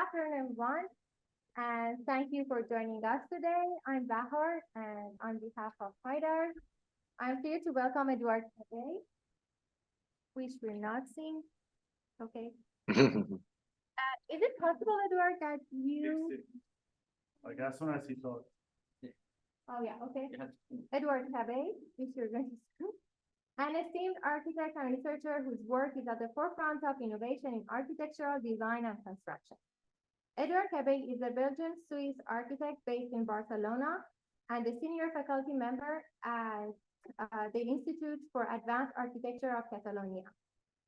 afternoon, everyone, and thank you for joining us today. I'm Bahar, and on behalf of DARS, I'm here to welcome Edouard Cabay, which we're not seeing. Okay. Is it possible, Edouard, that you... Oh, yeah, okay. Edouard Cabay, which you're going to see. An esteemed architect and researcher whose work is at the forefront of innovation in architectural design and construction. Edouard Cabay is a Belgian-Swiss architect based in Barcelona and a senior faculty member at the Institute for Advanced Architecture of Catalonia.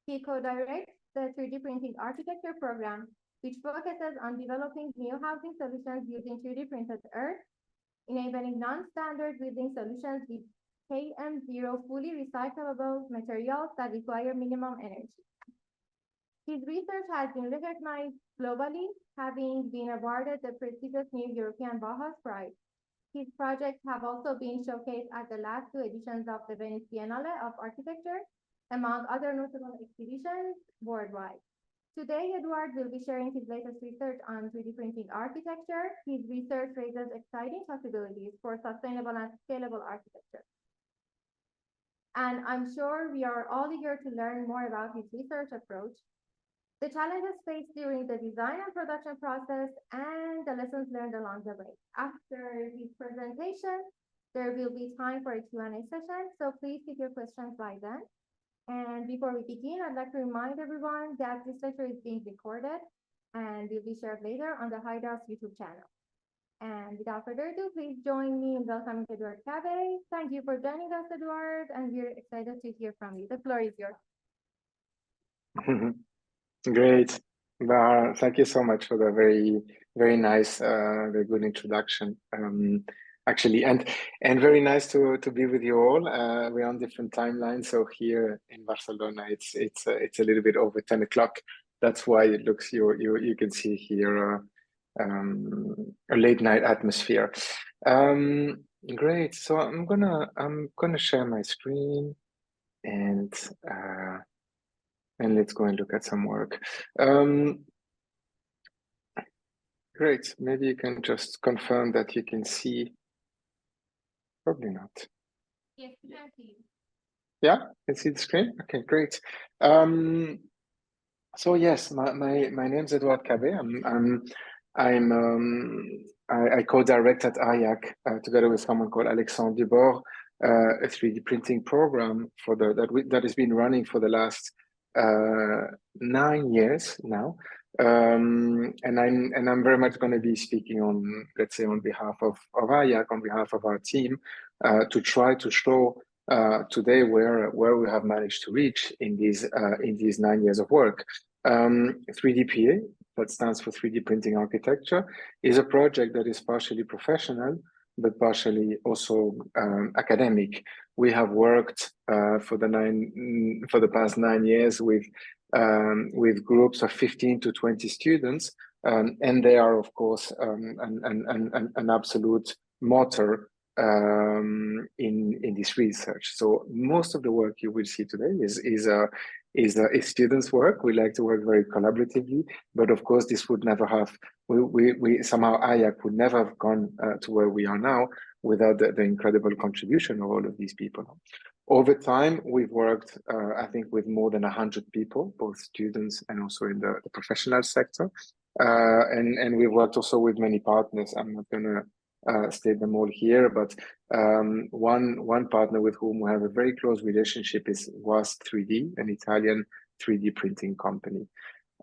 He co-directs the 3D printing architecture program, which focuses on developing new housing solutions using 3D printed earth, enabling non-standard building solutions with KM0 fully recyclable materials that require minimum energy. His research has been recognized globally, having been awarded the prestigious New European Bauhaus Prize. His projects have also been showcased at the last 2 editions of the Venice Biennale of Architecture, among other notable exhibitions worldwide. Today, Edouard will be sharing his latest research on 3D printing architecture. His research raises exciting possibilities for sustainable and scalable architecture. And I'm sure we are all eager to learn more about his research approach, the challenges faced during the design and production process, and the lessons learned along the way. After his presentation, there will be time for a Q&A session, so please keep your questions by then. And before we begin, I'd like to remind everyone that this lecture is being recorded and will be shared later on the DARS YouTube channel. And without further ado, please join me in welcoming Edouard Cabay. Thank you for joining us, Edouard, and we're excited to hear from you. The floor is yours. Great. Thank you so much for the very nice, very good introduction. Actually, and very nice to be with you all. We're on different timelines, so here in Barcelona, it's a little bit over 10 o'clock. That's why it looks you can see here a late night atmosphere. Great. So I'm gonna share my screen and let's go and look at some work. Great. Maybe you can just confirm that you can see. Probably not. Yes, we can see you. Yeah, you can see the screen. Okay, great. So yes, my name's Edouard Cabay. I co-direct at IAAC together with someone called Alexandre Dubord, a 3D printing program that has been running for the last 9 years now. And I'm very much going to be speaking on, let's say, on behalf of IAAC, on behalf of our team, to try to show today where we have managed to reach in these 9 years of work. 3DPA, that stands for 3D printing architecture, is a project that is partially professional, but partially also academic. We have worked for the past 9 years with groups of 15 to 20 students, and they are, of course, an absolute motor in this research. So most of the work you will see today is students' work. We like to work very collaboratively, but of course this would never have. We somehow IAAC would never have gone to where we are now without the incredible contribution of all of these people. Over time, we've worked, I think, with more than 100 people, both students and also in the professional sector. And we've worked also with many partners. I'm not going to state them all here, but one partner with whom we have a very close relationship was 3D, an Italian 3D printing company.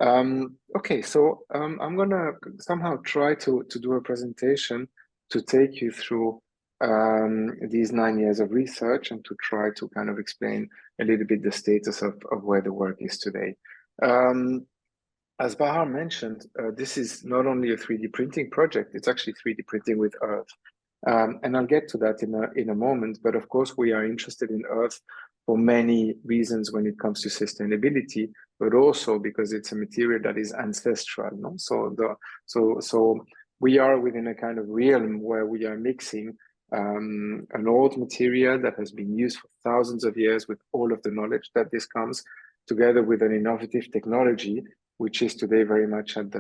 Okay, so I'm going to somehow try to do a presentation to take you through these 9 years of research and to try to kind of explain a little bit the status of where the work is today. As Bahar mentioned, this is not only a 3D printing project, it's actually 3D printing with earth. And I'll get to that in a moment, but of course we are interested in earth for many reasons when it comes to sustainability, but also because it's a material that is ancestral. No? So we are within a kind of realm where we are mixing an old material that has been used for thousands of years with all of the knowledge that this comes together with an innovative technology which is today very much at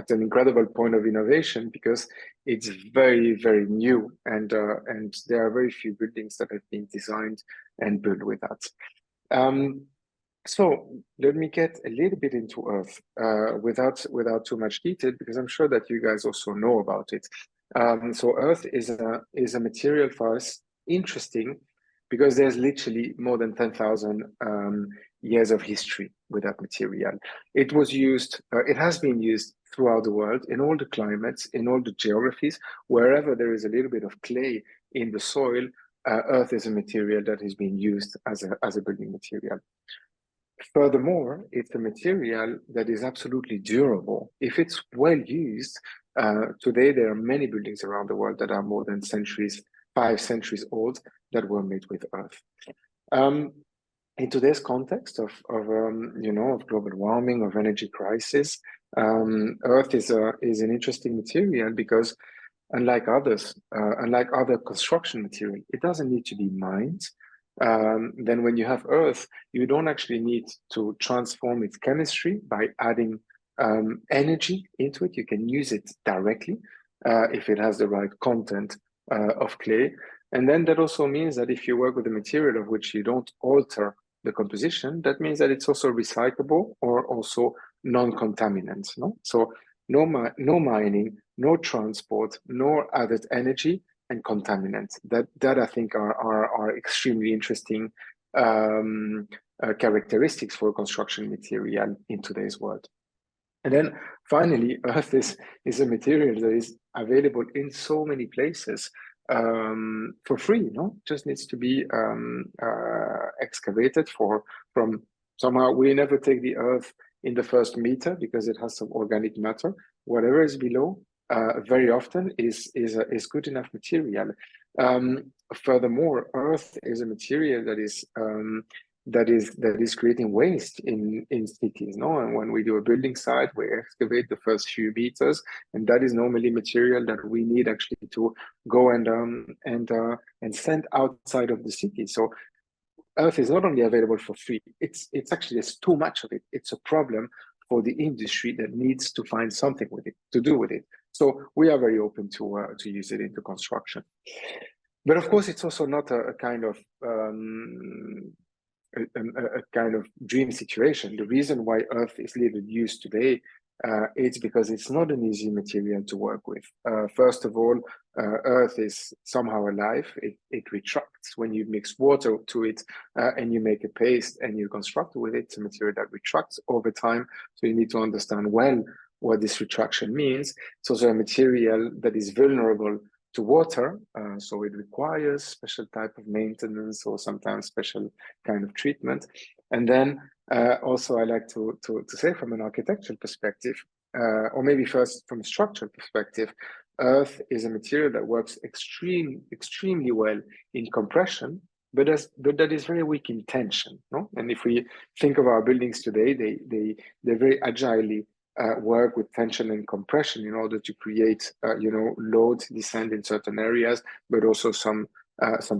an incredible point of innovation, because it's very, very new, and there are very few buildings that have been designed and built with that. So let me get a little bit into earth without too much detail, because I'm sure that you guys also know about it. So earth is a material for us interesting because there's literally more than 10,000 years of history with that material. It was used, it has been used throughout the world, in all the climates, in all the geographies. Wherever there is a little bit of clay in the soil, earth is a material that is being used as a building material. Furthermore, it's a material that is absolutely durable. If it's well used, today there are many buildings around the world that are more than 5 centuries old, that were made with earth. In today's context of global warming, of energy crisis, earth is an interesting material because, unlike other construction material, it doesn't need to be mined. Then when you have earth, you don't actually need to transform its chemistry by adding energy into it. You can use it directly if it has the right content of clay. And then that also means that if you work with a material of which you don't alter the composition, that means that it's also recyclable or also non-contaminant. No? So no mining, no transport, no added energy, and contaminants. That I think are extremely interesting characteristics for construction material in today's world. And then finally, earth is a material that is available in so many places for free. Just needs to be excavated from somehow. We never take the earth in the first meter because it has some organic matter. Whatever is below, very often is good enough material. Furthermore, earth is a material that is creating waste in cities. And when we do a building site, we excavate the first few meters, and that is normally material that we need actually to go and send outside of the city. So earth is not only available for free, it's actually, there's too much of it. It's a problem for the industry that needs to find something with it, to do with it. So we are very open to use it into construction. But of course, it's also not a kind of dream situation. The reason why earth is little used today, it's because it's not an easy material to work with. First of all, earth is somehow alive. It retracts when you mix water to it and you make a paste and you construct with it. It's a material that retracts over time. So you need to understand well what this retraction means. It's also a material that is vulnerable to water, so it requires special type of maintenance or sometimes special kind of treatment. And then also I like to say, from an architectural perspective, or maybe first from a structural perspective, earth is a material that works extremely well in compression, but that is very weak in tension. And if we think of our buildings today, they're very agilely work with tension and compression in order to create, load descent in certain areas, but also some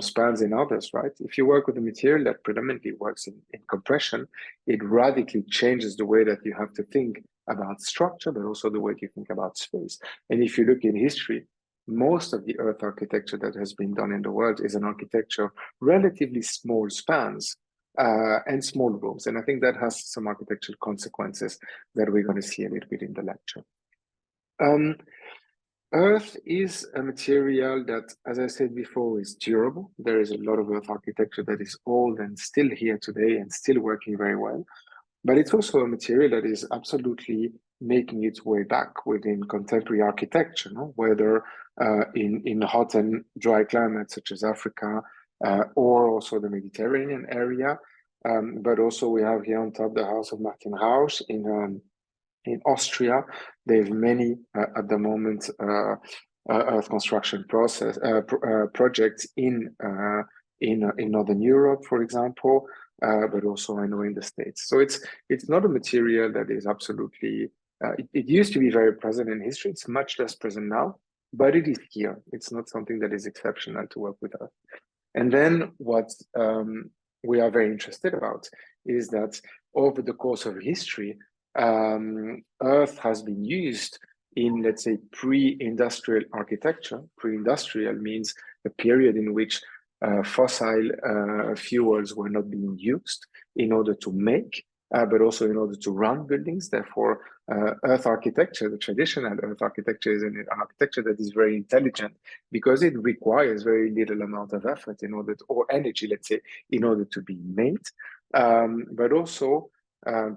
spans in others, right? If you work with a material that predominantly works in compression, it radically changes the way that you have to think about structure, but also the way you think about space. And if you look in history, most of the earth architecture that has been done in the world is an architecture of relatively small spans and small rooms. And I think that has some architectural consequences that we're going to see a little bit in the lecture. Earth is a material that, as I said before, is durable. There is a lot of earth architecture that is old and still here today and still working very well. But it's also a material that is absolutely making its way back within contemporary architecture, whether in hot and dry climates such as Africa, or also the Mediterranean area. But also we have here on top the house of Martin Rausch in Austria. They have many at the moment earth construction projects in Northern Europe, for example, but also I know in the States. So it's not a material that is absolutely. It used to be very present in history. It's much less present now, but it is here. It's not something that is exceptional to work with earth. And then what we are very interested about is that over the course of history, earth has been used in, let's say, pre-industrial architecture. Pre-industrial means a period in which fossil fuels were not being used in order to make, but also in order to run buildings. Therefore, earth architecture, the traditional earth architecture, is an architecture that is very intelligent because it requires very little amount of effort in order to, or energy, let's say, in order to be made. But also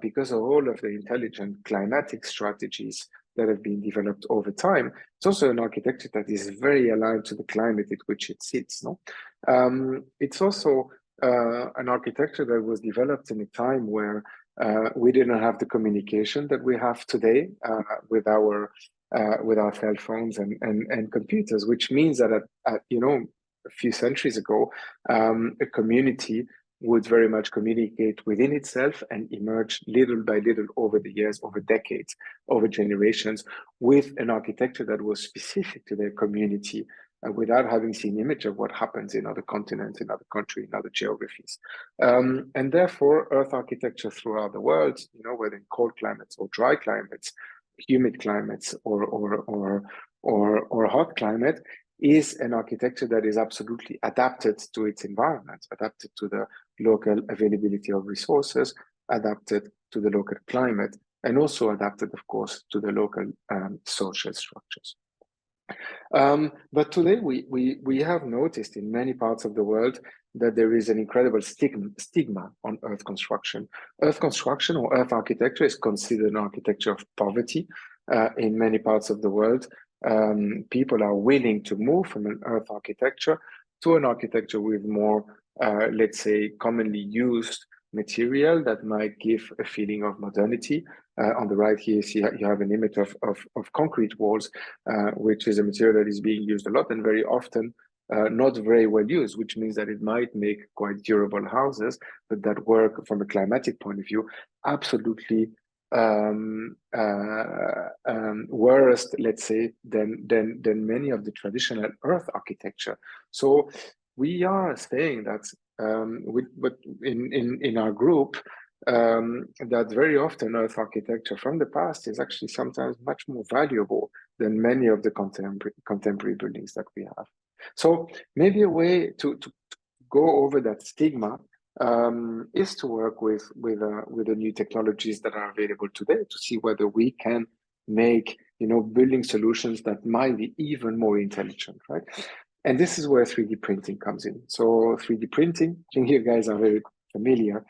because of all of the intelligent climatic strategies that have been developed over time, it's also an architecture that is very aligned to the climate in which it sits. No, it's also an architecture that was developed in a time where we didn't have the communication that we have today with our cell phones and computers, which means that at a few centuries ago, a community would very much communicate within itself and emerge little by little over the years, over decades, over generations, with an architecture that was specific to their community, without having seen image of what happens in other continents, in other countries, in other geographies. And therefore, earth architecture throughout the world, whether in cold climates or dry climates, humid climates or hot climate, is an architecture that is absolutely adapted to its environment, adapted to the local availability of resources, adapted to the local climate, and also adapted, of course, to the local social structures. But today we have noticed in many parts of the world that there is an incredible stigma on earth construction. Earth construction or earth architecture is considered an architecture of poverty in many parts of the world. People are willing to move from an earth architecture to an architecture with more, let's say, commonly used material that might give a feeling of modernity. On the right here, you have an image of concrete walls, which is a material that is being used a lot and very often not very well used, which means that it might make quite durable houses, but that work from a climatic point of view absolutely worse, let's say, than many of the traditional earth architecture. So we are saying that in our group, that very often earth architecture from the past is actually sometimes much more valuable than many of the contemporary buildings that we have. So maybe a way to go over that stigma is to work with the new technologies that are available today to see whether we can make building solutions that might be even more intelligent, right? And this is where 3D printing comes in. So 3D printing, I think you guys are very familiar,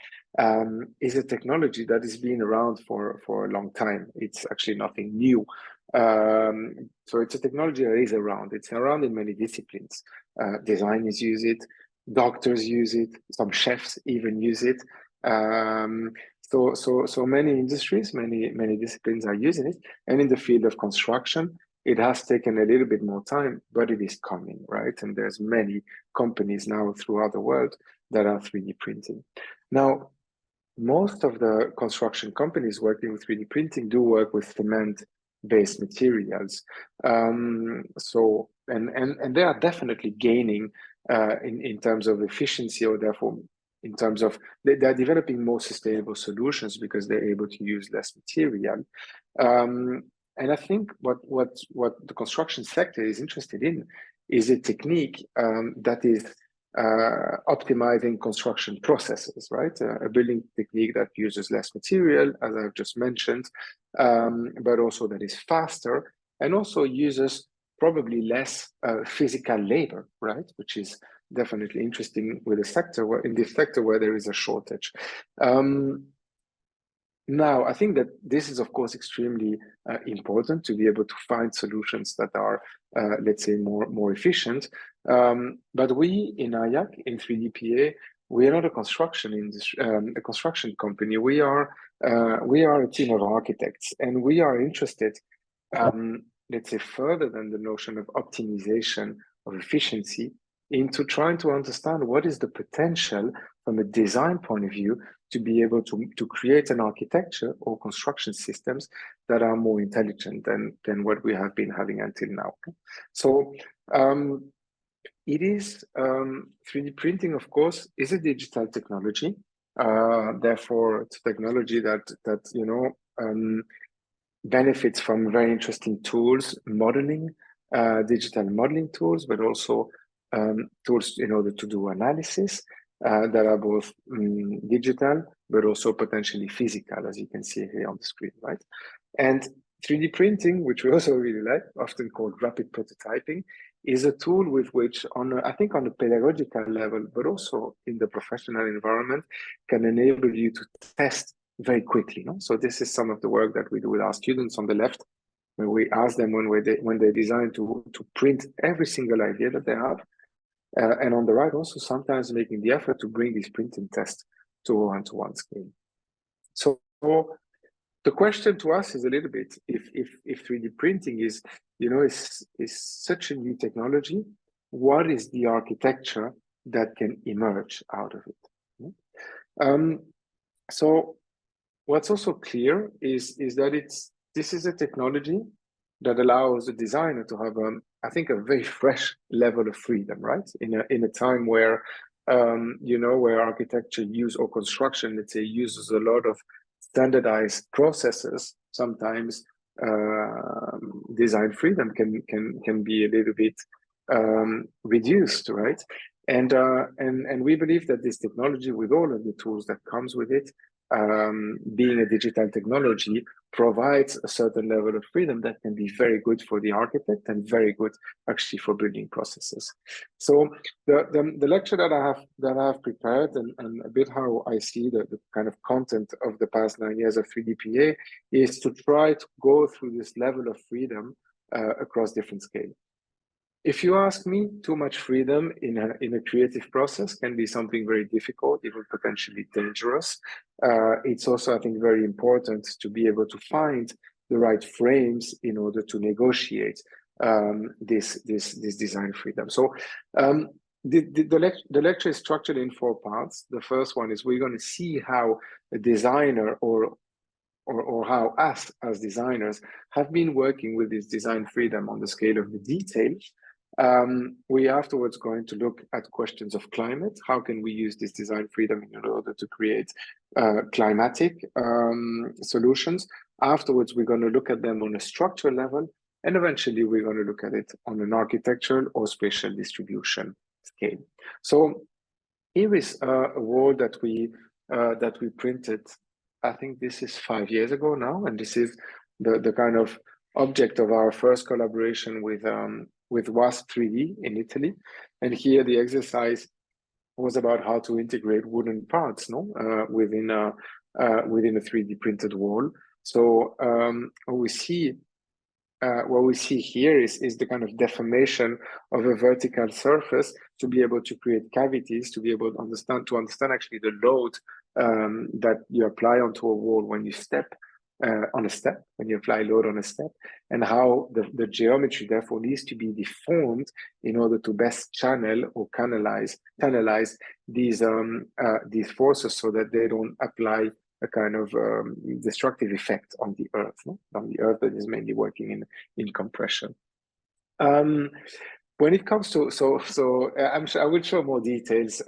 is a technology that has been around for a long time. It's actually nothing new. So it's a technology that is around. It's around in many disciplines. Designers use it, doctors use it, some chefs even use it. So many industries, many disciplines are using it. And in the field of construction, it has taken a little bit more time, but it is coming, right? And there's many companies now throughout the world that are 3D printing. Now, most of the construction companies working with 3D printing do work with cement-based materials. So they are definitely gaining in terms of efficiency, or therefore in terms of they're developing more sustainable solutions because they're able to use less material. And I think what the construction sector is interested in is a technique that is optimizing construction processes, right? A building technique that uses less material, as I've just mentioned, but also that is faster and also uses probably less physical labor, right? Which is definitely interesting with a sector in this sector where there is a shortage. Now, I think that this is, of course, extremely important to be able to find solutions that are, let's say, more efficient. But we in IAAC, in 3DPA, we are not a construction industry, a construction company. We are a team of architects, and we are interested, let's say, further than the notion of optimization of efficiency, into trying to understand what is the potential from a design point of view to be able to create an architecture or construction systems that are more intelligent than what we have been having until now. So it is 3D printing, of course, is a digital technology. Therefore, it's a technology that you know benefits from very interesting tools, modeling, digital modeling tools, but also tools in order to do analysis that are both digital, but also potentially physical, as you can see here on the screen, right? And 3D printing, which we also really like, often called rapid prototyping, is a tool with which, I think on a pedagogical level, but also in the professional environment, can enable you to test very quickly. No? So this is some of the work that we do with our students on the left, where we ask them when they design to print every single idea that they have. And on the right, also sometimes making the effort to bring these printing tests to a one-to-one scale. So the question to us is a little bit, if 3D printing is, you know, is such a new technology, what is the architecture that can emerge out of it? So what's also clear is that this is a technology that allows the designer to have, I think, a very fresh level of freedom, right? In a time where, you know, where architecture use or construction, let's say, uses a lot of standardized processes. Sometimes design freedom can be a little bit reduced, right? And we believe that this technology, with all of the tools that comes with it, being a digital technology, provides a certain level of freedom that can be very good for the architect and very good actually for building processes. So the lecture that I have prepared and a bit how I see the kind of content of the past 9 years of 3DPA is to try to go through this level of freedom across different scales. If you ask me, too much freedom in a creative process can be something very difficult, even potentially dangerous. It's also, I think, very important to be able to find the right frames in order to negotiate this design freedom. So the lecture is structured in 4 parts. The first one is we're going to see how a designer or how us as designers have been working with this design freedom on the scale of the detail. We afterwards going to look at questions of climate. How can we use this design freedom in order to create climatic solutions? Afterwards, we're going to look at them on a structural level, and eventually we're going to look at it on an architectural or spatial distribution scale. So here is a wall that we printed. I think this is 5 years ago now, and this is the kind of object of our first collaboration with WASP 3D in Italy. And here the exercise was about how to integrate wooden parts, within a 3D printed wall. So what we see here is the kind of deformation of a vertical surface to be able to create cavities, to be able to understand actually the load that you apply onto a wall when you step on a step, when you apply load on a step, and how the geometry therefore needs to be deformed in order to best channel or canalize these forces so that they don't apply a kind of destructive effect on the earth, on the earth that is mainly working in compression. When it comes to, I'm sure I will show more details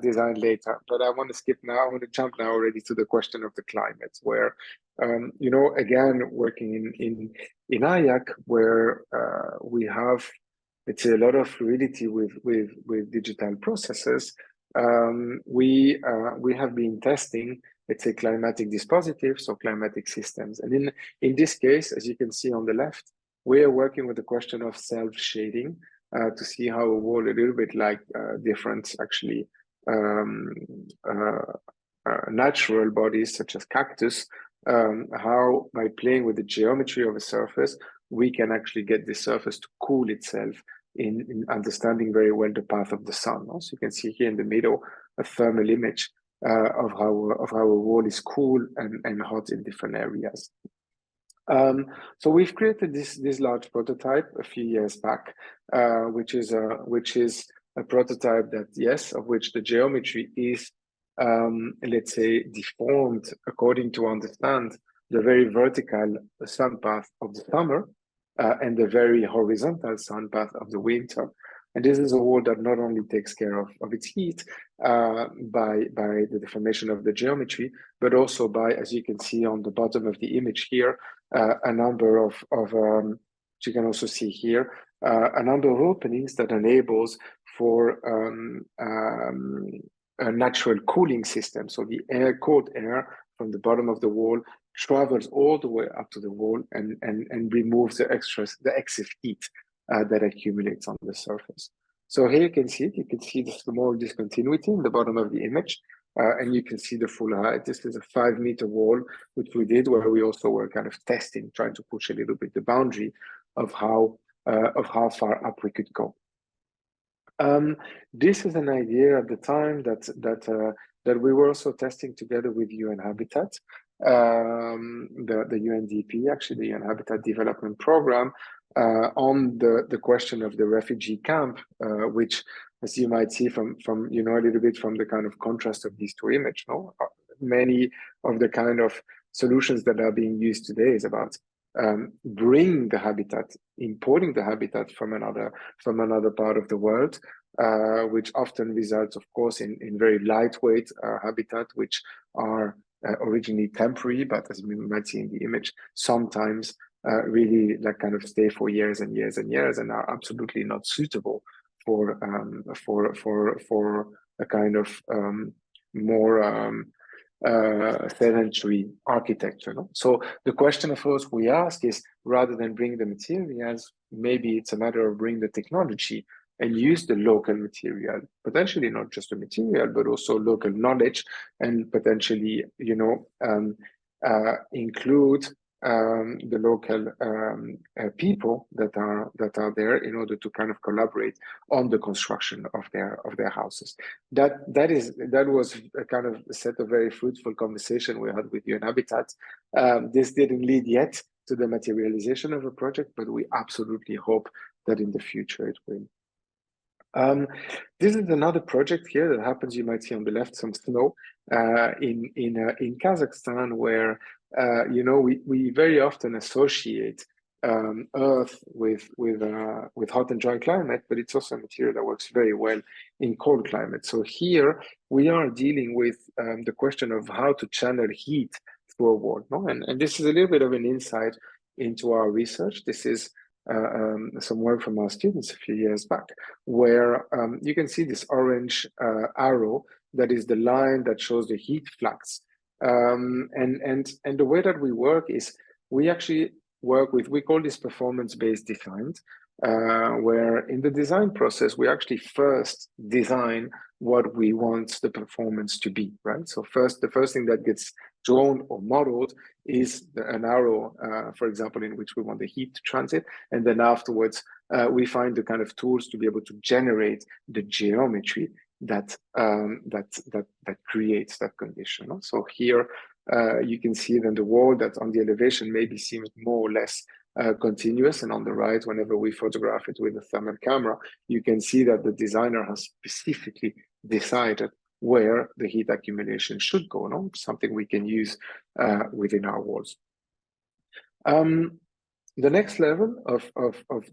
design later, but I want to skip now. I want to jump now already to the question of the climate, where, you know, again, working in IAAC, where we have, let's say, a lot of fluidity with digital processes. We have been testing, let's say, climatic dispositives or climatic systems, and in this case, as you can see on the left, we are working with the question of self-shading to see how a wall, a little bit like different, actually, natural bodies such as cactus, how by playing with the geometry of a surface, we can actually get the surface to cool itself in understanding very well the path of the sun. So you can see here in the middle a thermal image of how a wall is cool and hot in different areas. So we've created this large prototype a few years back, which is a prototype that, yes, of which the geometry is, let's say, deformed according to understand the very vertical sun path of the summer and the very horizontal sun path of the winter. And this is a wall that not only takes care of its heat by the deformation of the geometry, but also by, as you can see on the bottom of the image here, a number of which you can also see here, a number of openings that enables for a natural cooling system. So the cold air from the bottom of the wall travels all the way up to the wall and removes the excess heat that accumulates on the surface. So here you can see the small discontinuity in the bottom of the image, and you can see the full height. This is a 5-meter wall, which we did, where we also were kind of testing, trying to push a little bit the boundary of how far up we could go. This is an idea at the time that we were also testing together with UN Habitat, the UNDP, actually the UN Habitat Development Program, on the question of the refugee camp, which, as you might see from a little bit from the kind of contrast of these two images, no? Many of the kind of solutions that are being used today is about bringing the habitat, importing the habitat from another part of the world, which often results, of course, in very lightweight habitat, which are originally temporary, but as we might see in the image, sometimes really like kind of stay for years and years and years and are absolutely not suitable for a kind of more sedentary architecture. No? So the question, of course, we ask is, rather than bring the materials, maybe it's a matter of bring the technology and use the local material, potentially not just the material, but also local knowledge, and potentially, include the local people that are there in order to kind of collaborate on the construction of their houses. That was a kind of a set of very fruitful conversation we had with UN Habitat. This didn't lead yet to the materialization of a project, but we absolutely hope that in the future it will. This is another project here that happens. You might see on the left some snow in Kazakhstan, where we very often associate earth with hot and dry climate, but it's also a material that works very well in cold climate. So here we are dealing with the question of how to channel heat through a wall. No? And this is a little bit of an insight into our research. This is some work from our students a few years back, where you can see this orange arrow that is the line that shows the heat flux. And the way that we work is we actually work with, we call this performance-based design, where in the design process, we actually first design what we want the performance to be, right? So the first thing that gets drawn or modeled is an arrow, for example, in which we want the heat to transit. And then afterwards, we find the kind of tools to be able to generate the geometry that creates that condition. No? So here you can see then the wall that on the elevation maybe seems more or less continuous, and on the right, whenever we photograph it with a thermal camera, you can see that the designer has specifically decided where the heat accumulation should go, no? Something we can use within our walls. The next level of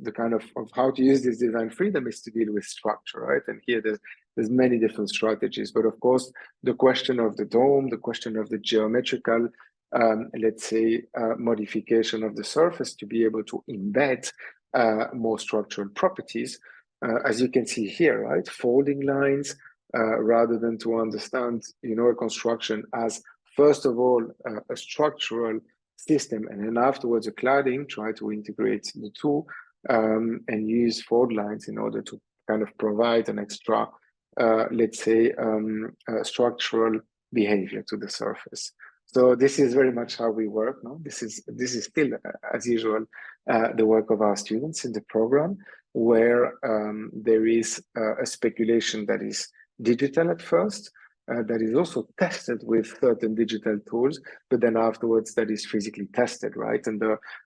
the kind of how to use this design freedom is to deal with structure, right? And here there's many different strategies, but of course, the question of the dome, the question of the geometrical, let's say, modification of the surface to be able to embed more structural properties, as you can see here, right? Folding lines, rather than to understand, a construction as, first of all, a structural system, and then afterwards a cladding, try to integrate the two and use fold lines in order to kind of provide an extra, let's say, structural behavior to the surface. So this is very much how we work. No, this is still, as usual, the work of our students in the program, where there is a speculation that is digital at first, that is also tested with certain digital tools, but then afterwards that is physically tested, right? And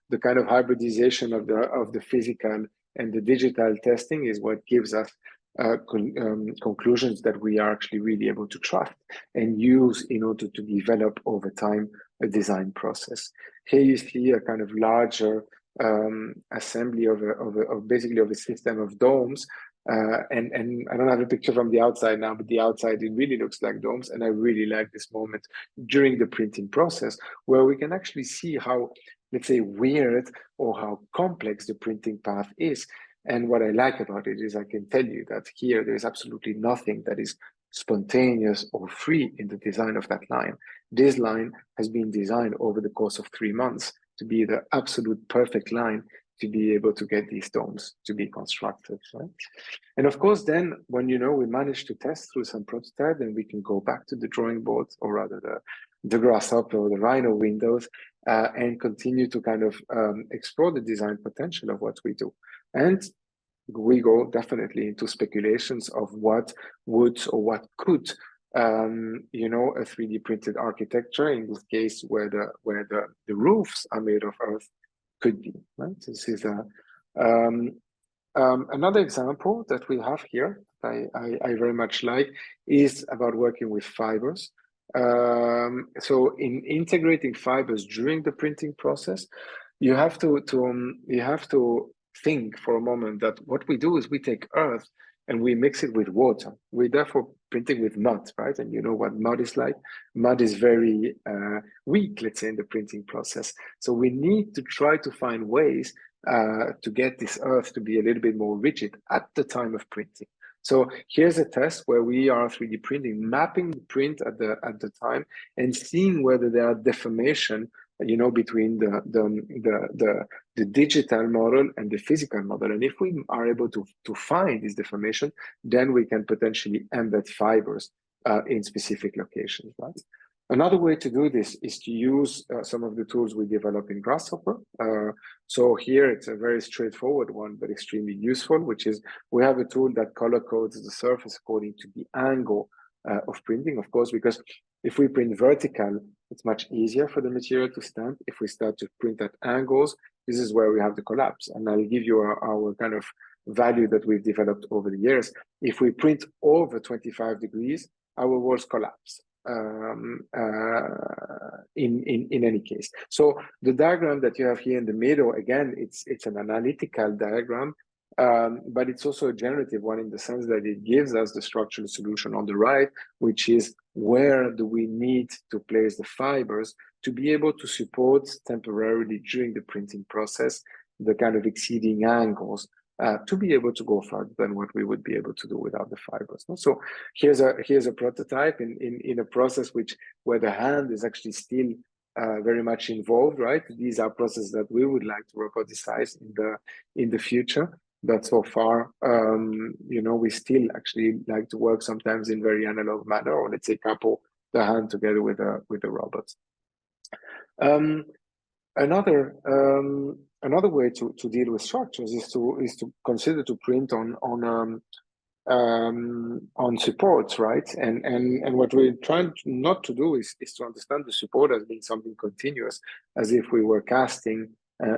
the kind of hybridization of the physical and the digital testing is what gives us conclusions that we are actually really able to trust and use in order to develop over time a design process. Here you see a kind of larger assembly of basically a system of domes And I don't have a picture from the outside now, but the outside, it really looks like domes. And I really like this moment during the printing process where we can actually see how, let's say, weird or how complex the printing path is. And what I like about it is I can tell you that here there is absolutely nothing that is spontaneous or free in the design of that line. This line has been designed over the course of 3 months to be the absolute perfect line to be able to get these domes to be constructed, right? And of course, then when we manage to test through some prototype, then we can go back to the drawing board, or rather the grasshopper or the rhino windows, and continue to kind of explore the design potential of what we do. And we go definitely into speculations of what would or what could a 3D printed architecture, in this case where the roofs are made of earth, could be, right? This is another example that we have here, I very much like, is about working with fibers. So in integrating fibers during the printing process, you have to think for a moment that what we do is we take earth and we mix it with water. We're therefore printing with mud, right? And you know what mud is like. Mud is very weak, let's say, in the printing process. So we need to try to find ways to get this earth to be a little bit more rigid at the time of printing. So here's a test where we are 3D printing, mapping the print at the time and seeing whether there are deformation, between the digital model and the physical model. And if we are able to find this deformation, then we can potentially embed fibers in specific locations, right? Another way to do this is to use some of the tools we develop in Grasshopper. So here it's a very straightforward one, but extremely useful, which is we have a tool that color codes the surface according to the angle of printing, of course, because if we print vertical, it's much easier for the material to stand. If we start to print at angles, this is where we have the collapse. And I'll give you our kind of value that we've developed over the years. If we print over 25 degrees, our walls collapse. In any case. So the diagram that you have here in the middle, again, it's an analytical diagram, but it's also a generative one in the sense that it gives us the structural solution on the right, which is where do we need to place the fibers to be able to support temporarily during the printing process the kind of exceeding angles to be able to go further than what we would be able to do without the fibers. So here's a prototype in a process where the hand is actually still very much involved, right? These are processes that we would like to roboticize in the future. But so far, we still actually like to work sometimes in very analog manner, or let's say couple the hand together with the robots. Another way to deal with structures is to consider to print on supports, right? And what we're trying not to do is to understand the support as being something continuous, as if we were casting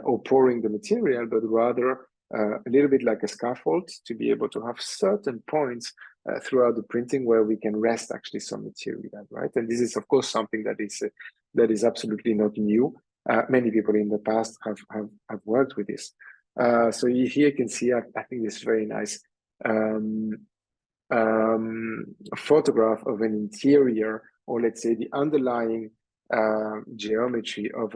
or pouring the material, but rather a little bit like a scaffold to be able to have certain points throughout the printing where we can rest actually some material, right? And this is of course something that is absolutely not new. Many people in the past have worked with this. So here you can see, I think this very nice photograph of an interior, or let's say the underlying geometry of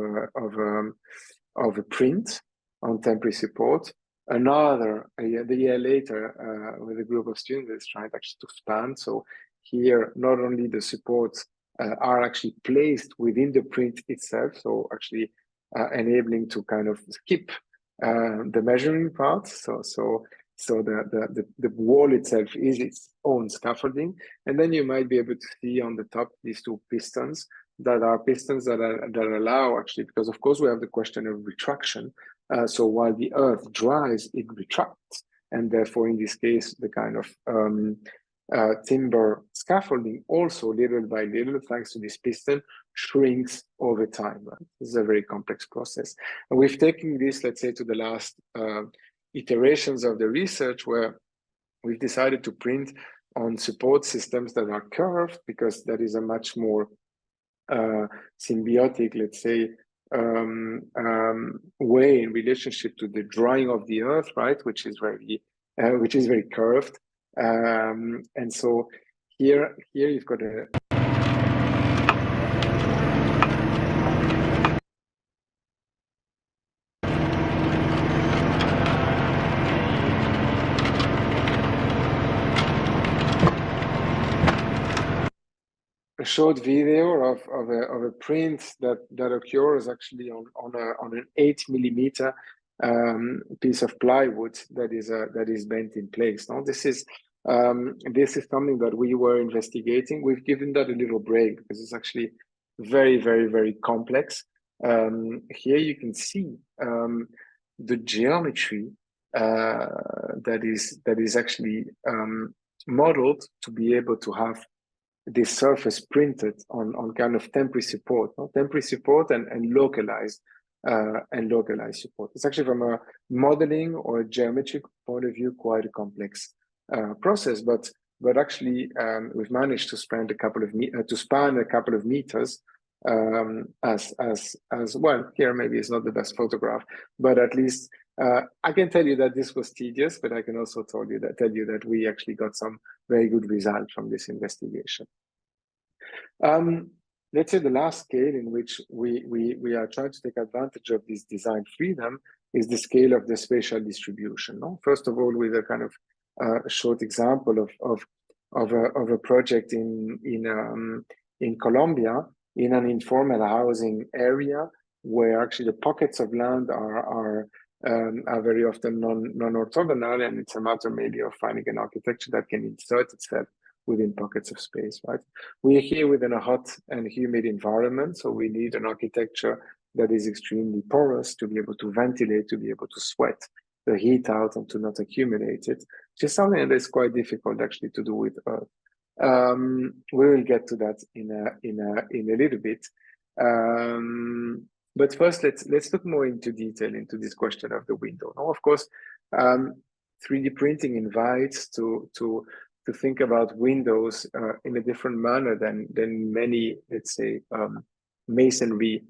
a print on temporary support. The year later, with a group of students trying actually to span. So here, not only the supports are actually placed within the print itself, so actually enabling to kind of skip the measuring part. So the wall itself is its own scaffolding, and then you might be able to see on the top these two pistons that allow actually, because of course we have the question of retraction. So while the earth dries, it retracts, and therefore in this case the kind of timber scaffolding also little by little, thanks to this piston, shrinks over time. Right? This is a very complex process, and we've taken this, let's say, to the last iterations of the research, where we've decided to print on support systems that are curved, because that is a much more symbiotic, let's say, way in relationship to the drying of the earth, right, which is very which is very curved. And so here you've got a short video of a print that occurs actually on an 8 mm piece of plywood that is bent in place. Now this is something that we were investigating. We've given that a little break because it's actually very, very, very complex. Here you can see the geometry that is actually modeled to be able to have this surface printed on kind of temporary support, no? Temporary support and localized support. It's actually from a modeling or a geometric point of view quite a complex process, but actually we've managed to span a couple of meters as well. Here maybe it's not the best photograph, but at least I can tell you that this was tedious, but I can also tell you that we actually got some very good results from this investigation. Let's say the last scale in which we are trying to take advantage of this design freedom is the scale of the spatial distribution. No? First of all, with a kind of short example of a project in Colombia, in an informal housing area where actually the pockets of land are very often non-orthogonal, and it's a matter maybe of finding an architecture that can insert itself within pockets of space, right? We're here within a hot and humid environment, so we need an architecture that is extremely porous to be able to ventilate, to be able to sweat the heat out and to not accumulate it, which is something that is quite difficult actually to do with earth. We will get to that in a little bit. But first, let's look more into detail into this question of the window. Now, of course, 3D printing invites to think about windows in a different manner than many, let's say, masonry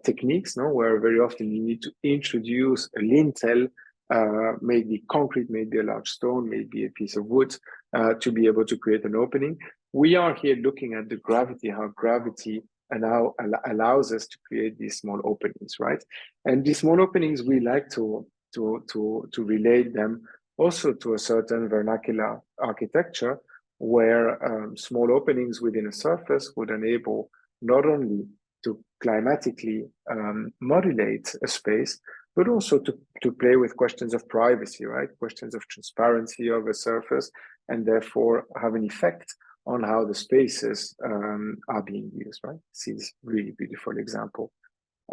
techniques, no? Where very often you need to introduce a lintel, maybe concrete, maybe a large stone, maybe a piece of wood, to be able to create an opening. We are here looking at the gravity, how gravity allows us to create these small openings, right? And these small openings, we like to relate them also to a certain vernacular architecture where small openings within a surface would enable not only to climatically modulate a space, but also to play with questions of privacy, right? Questions of transparency of a surface, and therefore have an effect on how the spaces are being used, right? See this really beautiful example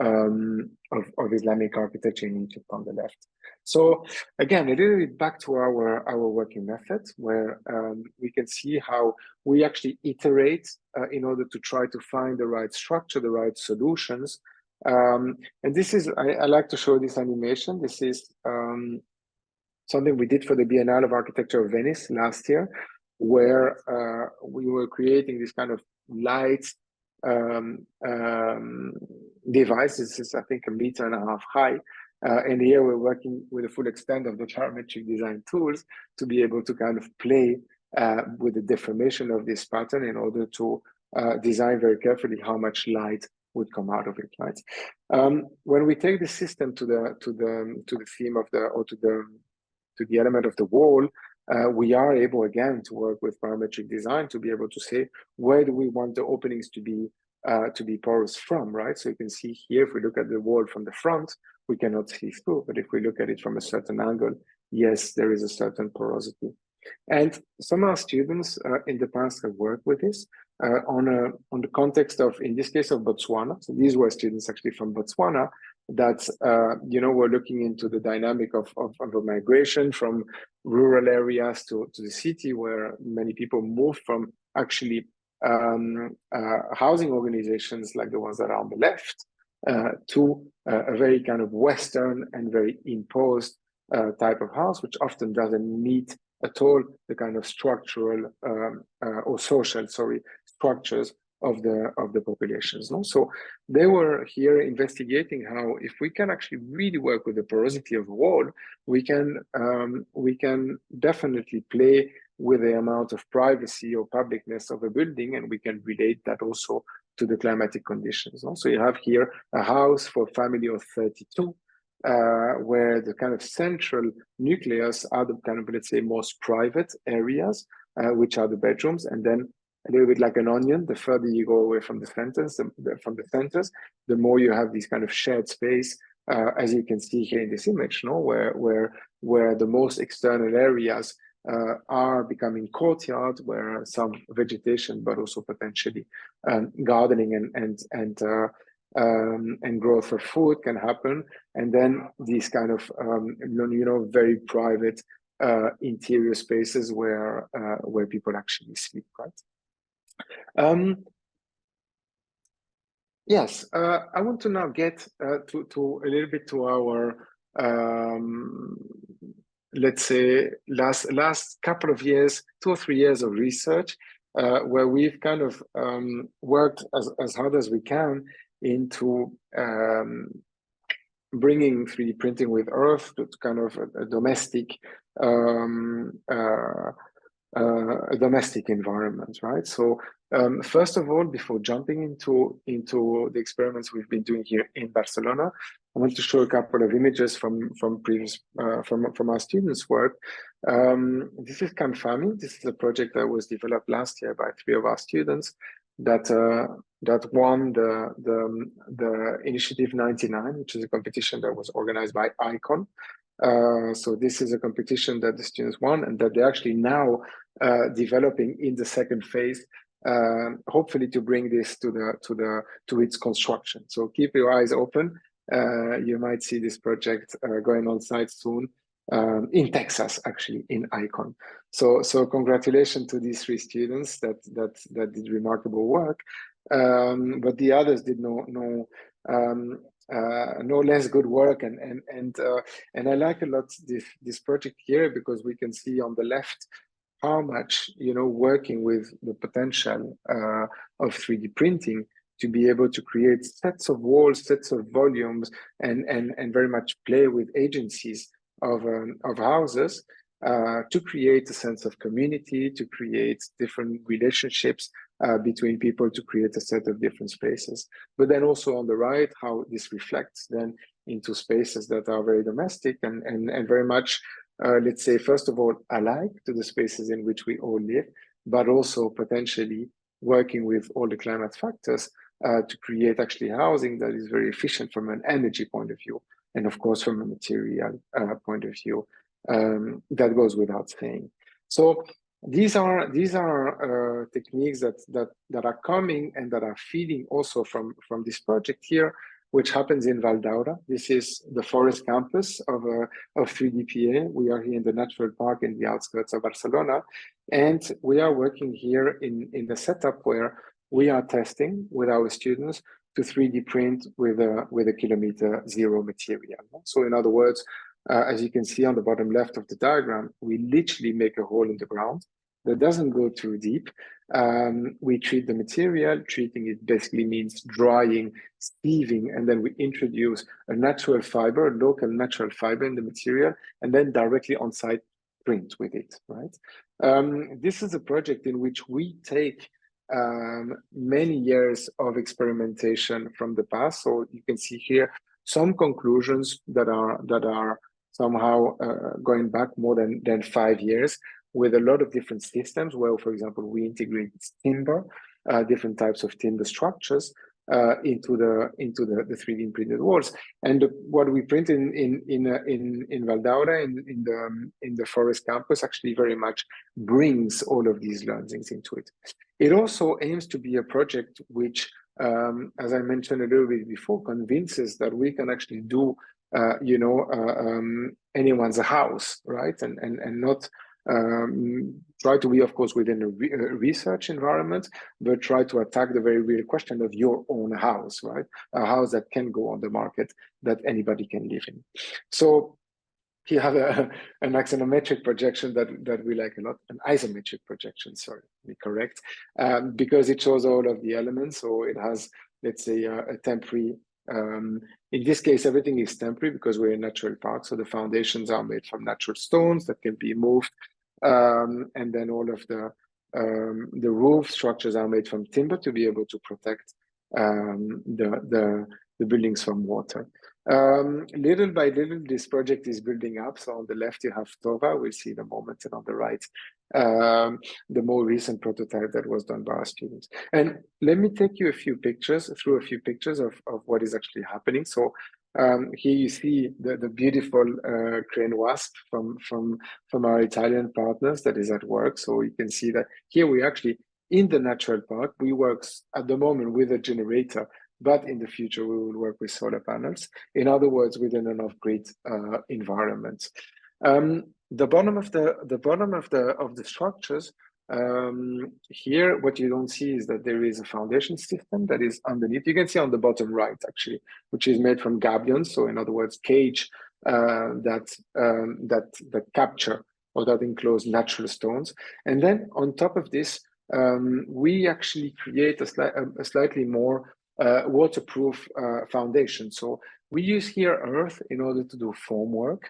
of Islamic architecture in Egypt on the left. So again, a little bit back to our working method, where we can see how we actually iterate in order to try to find the right structure, the right solutions. And this is, I like to show this animation. This is something we did for the Biennale of Architecture of Venice last year, where we were creating this kind of light device. This is, I think, 1.5 meters high. And here we're working with the full extent of the parametric design tools to be able to kind of play with the deformation of this pattern in order to design very carefully how much light would come out of it, right? When we take the system to the theme of to the element of the wall, we are able again to work with parametric design to be able to say where do we want the openings to be porous from, right? So you can see here, if we look at the wall from the front, we cannot see through, but if we look at it from a certain angle, yes, there is a certain porosity. And some of our students in the past have worked with this on the context of, in this case, of Botswana. So these were students actually from Botswana that were looking into the dynamic of a migration from rural areas to the city, where many people moved from actually housing organizations like the ones that are on the left to a very kind of Western and very imposed type of house, which often doesn't meet at all the kind of structural or social, structures the populations. No? So they were here investigating how, if we can actually really work with the porosity of the wall, we can definitely play with the amount of privacy or publicness of a building, and we can relate that also to the climatic conditions. No? So you have here a house for a family of 32, where the kind of central nucleus are the kind of, let's say, most private areas, which are the bedrooms, and then a little bit like an onion, the further you go away from the centers, the more you have these kind of shared space, as you can see here in this image, no, where the most external areas are becoming courtyard, where some vegetation, but also potentially gardening and growth of food can happen, and then these kind of very private interior spaces where people actually sleep, right? Yes, I want to now get to a little bit to our let's say last couple of years, 2 or 3 years of research, where we've kind of worked as hard as we can into bringing 3D printing with Earth to kind of a domestic environment, right? So first of all, before jumping into the experiments we've been doing here in Barcelona, I want to show a couple of images from previous from our students' work. This is Canfami. This is a project that was developed last year by 3 of our students that won the Initiative 99, which is a competition that was organized by ICON. So this is a competition that the students won, and that they're actually now developing in the second phase, hopefully to bring this to its construction. So keep your eyes open. You might see this project going on site soon in Texas, actually, in ICON. So congratulations to these 3 students that did remarkable work. But the others did no less good work, and I like a lot this project here, because we can see on the left how much working with the potential of 3D printing to be able to create sets of walls, sets of volumes, and very much play with agencies of houses to create a sense of community, to create different relationships between people, to create a set of different spaces. But then also on the right, how this reflects then into spaces that are very domestic and very much, let's say, first of all, alike to the spaces in which we all live, but also potentially working with all the climate factors to create actually housing that is very efficient from an energy point of view, and of course from a material point of view. That goes without saying. So these are techniques that are coming and that are feeding also from this project here, which happens in Val d'Aura. This is the forest campus of 3DPA. We are here in the natural park in the outskirts of Barcelona, and we are working here in the setup where we are testing with our students to 3D print with a kilometer zero material. So in other words, as you can see on the bottom left of the diagram, we literally make a hole in the ground that doesn't go too deep. We treat the material. Treating it basically means drying, sieving, and then we introduce a natural fiber, a local natural fiber in the material, and then directly on site print with it, right? This is a project in which we take many years of experimentation from the past. So you can see here some conclusions that are somehow going back more than 5 years, with a lot of different systems where, for example, we integrate timber, different types of timber structures into the 3D printed walls. And what we print in Val d'Aura, in the forest campus, actually very much brings all of these learnings into it. It also aims to be a project which, as I mentioned a little bit before, convinces that we can actually do anyone's house, right? And not try to be, of course, within a research environment, but try to attack the very real question of your own house, right? A house that can go on the market, that anybody can live in. So Here have an axonometric projection that we like a lot, an isometric projection, sorry, to be correct, because it shows all of the elements. So it has, let's say, a temporary, in this case, everything is temporary because we're in natural park. So the foundations are made from natural stones that can be moved. And then all of the roof structures are made from timber to be able to protect the buildings from water. Little by little, this project is building up. So on the left, you have Tova, we'll see in a moment, and on the right, the more recent prototype that was done by our students. And let me take you through a few pictures of what is actually happening. So here you see the beautiful crane wasp from our Italian partners that is at work. So you can see that here we actually, in the natural park, we work at the moment with a generator, but in the future we will work with solar panels. In other words, within an off-grid environment. The bottom of the structures, here what you don't see is that there is a foundation system that is underneath. You can see on the bottom right, actually, which is made from gabions. So in other words, cage that capture or that enclose natural stones. And then on top of this, we actually create a slightly more waterproof foundation. So we use here earth in order to do formwork.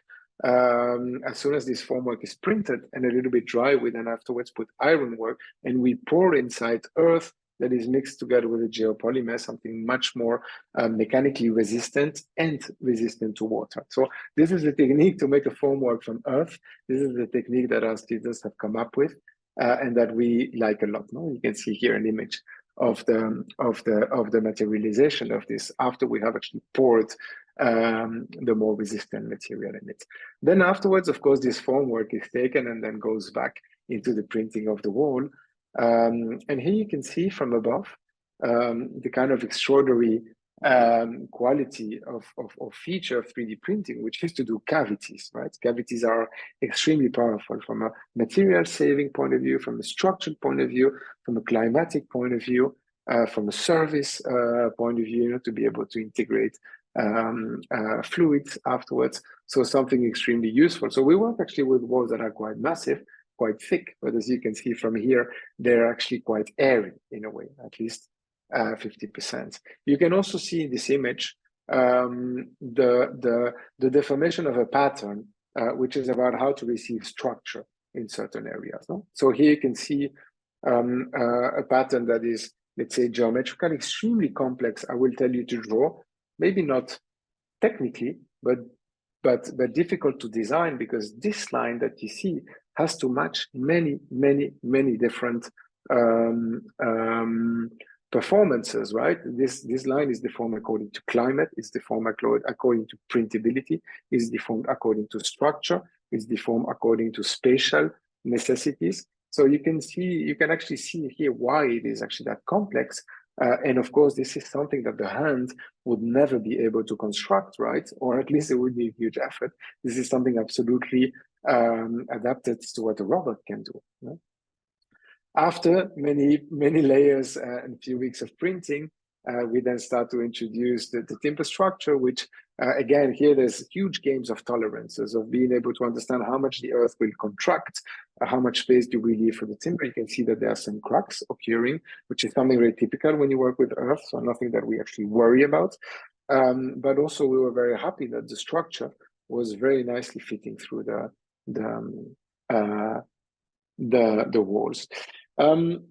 As soon as this formwork is printed and a little bit dry, we then afterwards put ironwork and we pour inside earth that is mixed together with a geopolymer, something much more mechanically resistant and resistant to water. So this is the technique to make a formwork from earth. This is the technique that our students have come up with and that we like a lot. No? You can see here an image of the materialization of this after we have actually poured the more resistant material in it. Then afterwards, of course, this formwork is taken and then goes back into the printing of the wall. And here you can see from above the kind of extraordinary quality of feature of 3D printing, which is to do cavities, right? Cavities are extremely powerful from a material saving point of view, from a structural point of view, from a climatic point of view, from a service point of view, to be able to integrate fluids afterwards. So something extremely useful. So we work actually with walls that are quite massive, quite thick, but as you can see from here, they're actually quite airy in a way, at least 50%. You can also see in this image the deformation of a pattern, which is about how to receive structure in certain areas. No? So here you can see a pattern that is, let's say, geometrical, extremely complex. I will tell you to draw, maybe not technically, but difficult to design, because this line that you see has to match many different performances, right? This line is deformed according to climate, it's deformed according to printability, is deformed according to structure, is deformed according to spatial necessities. So you can actually see here why it is actually that complex. And of course, this is something that the hand would never be able to construct, right? Or at least it would be a huge effort. This is something absolutely adapted to what a robot can do. Right? After many layers and a few weeks of printing, we then start to introduce the timber structure, which again, here there's huge games of tolerances, of being able to understand how much the earth will contract, how much space do we leave for the timber. You can see that there are some cracks occurring, which is something very typical when you work with earth, so nothing that we actually worry about. But also we were very happy that the structure was very nicely fitting through the walls.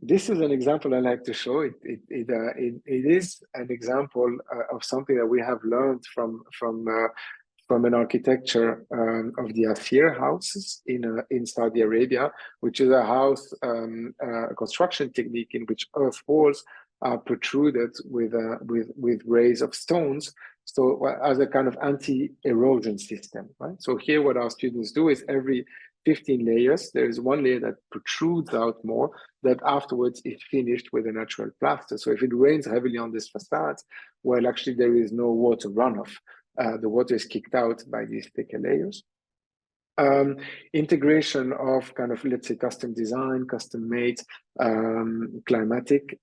This is an example I like to show. It is an example of something that we have learned from an architecture of the Afir houses in Saudi Arabia, which is a house a construction technique in which earth walls are protruded with rays of stones, so as a kind of anti-erosion system, right? So here, what our students do is every 15 layers, there is one layer that protrudes out more, that afterwards is finished with a natural plaster. So if it rains heavily on this facade, well, actually there is no water runoff. The water is kicked out by these thicker layers. Integration of kind of, let's say, custom design, custom made climatic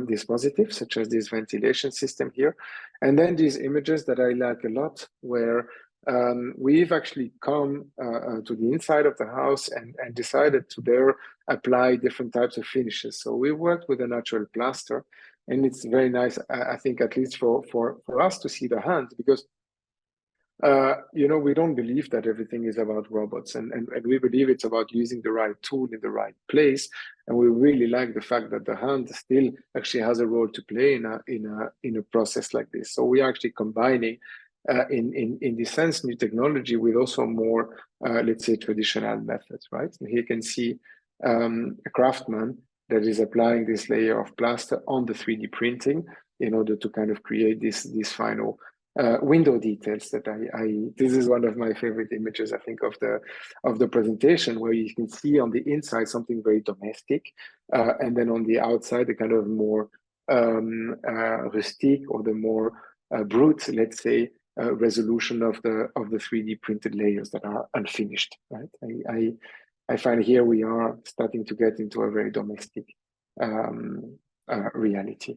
dispositives, such as this ventilation system here. And then these images that I like a lot, where we've actually come to the inside of the house and decided to there apply different types of finishes. So we worked with a natural plaster, and it's very nice, I think, at least for us to see the hand, because we don't believe that everything is about robots, and we believe it's about using the right tool in the right place. And we really like the fact that the hand still actually has a role to play in a process like this. So we are actually combining, in this sense, new technology with also more, let's say, traditional methods, right? And here you can see a craftsman that is applying this layer of plaster on the 3D printing in order to kind of create this final window details that this is one of my favorite images, I think, of the presentation, where you can see on the inside something very domestic, and then on the outside the kind of more rustic, or the more brute, let's say, resolution of the 3D printed layers that are unfinished, right? I find here we are starting to get into a very domestic reality.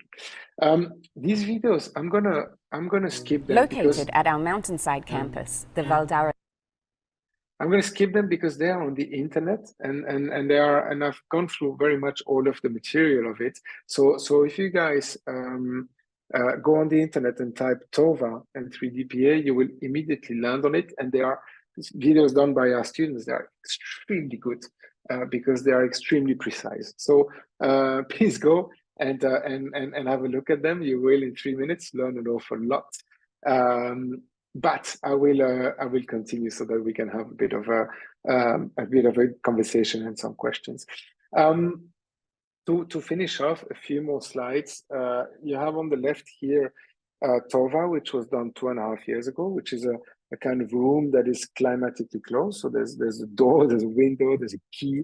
These videos, I'm gonna skip them. Located at our mountainside campus, the Valdara. I'm going to skip them because they are on the internet, and they are, and I've gone through very much all of the material of it. So if you guys go on the internet and type TOVA and 3DPA, you will immediately land on it. And they are videos done by our students. They are extremely good because they are extremely precise. So please go and have a look at them. You will, in 3 minutes, learn an awful lot. But I will continue so that we can have a bit of a conversation and some questions. To finish off, a few more slides. You have on the left here TOVA, which was done 2.5 years ago, which is a kind of room that is climatically closed. So there's a door, there's a window, there's a key,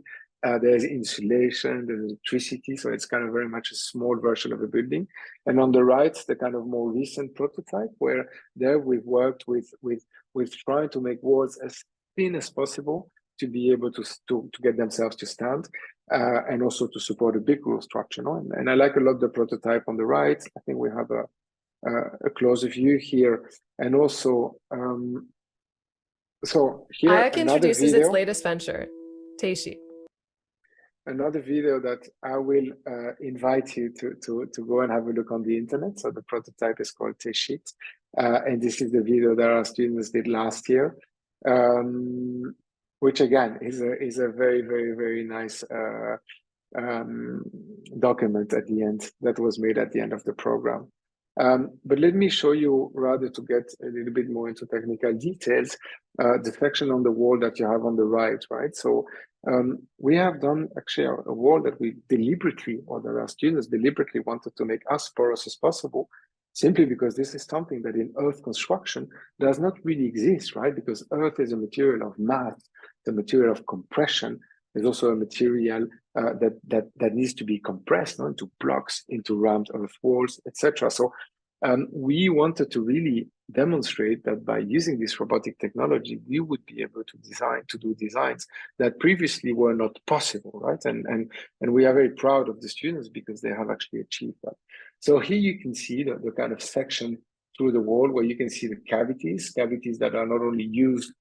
there's insulation, there's electricity. So it's kind of very much a small version of a building. And on the right, the kind of more recent prototype, where there we've worked with trying to make walls as thin as possible to be able to get themselves to stand, and also to support a big roof structure. No? And I like a lot the prototype on the right. I think we have a closer view here, and also so here IAAC introduces video, its latest venture, Teishi. Another video that I will invite you to go and have a look on the internet. So the prototype is called Teishi, and this is the video that our students did last year, which again is a very, very, very nice document at the end that was made at the end of the program. But let me show you, rather to get a little bit more into technical details, the section on the wall that you have on the right, right? So we have done actually a wall that we deliberately, or that our students deliberately wanted to make as porous as possible, simply because this is something that in earth construction does not really exist, right? Because earth is a material of mass, the material of compression. There's also a material that needs to be compressed into blocks, into rammed earth walls, etc. So we wanted to really demonstrate that by using this robotic technology, we would be able to do designs that previously were not possible, right? And we are very proud of the students because they have actually achieved that. So here you can see the kind of section through the wall where you can see the cavities that are not only used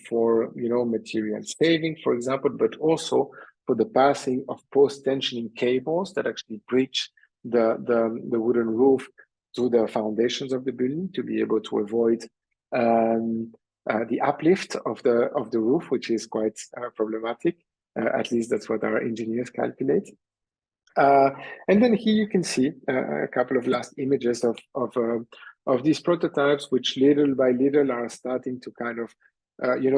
for material saving, for example, but also for the passing of post-tensioning cables that actually bridge the wooden roof to the foundations of the building to be able to avoid the uplift of the roof, which is quite problematic. At least that's what our engineers calculate. And then here you can see a couple of last images of these prototypes, which little by little are starting to kind of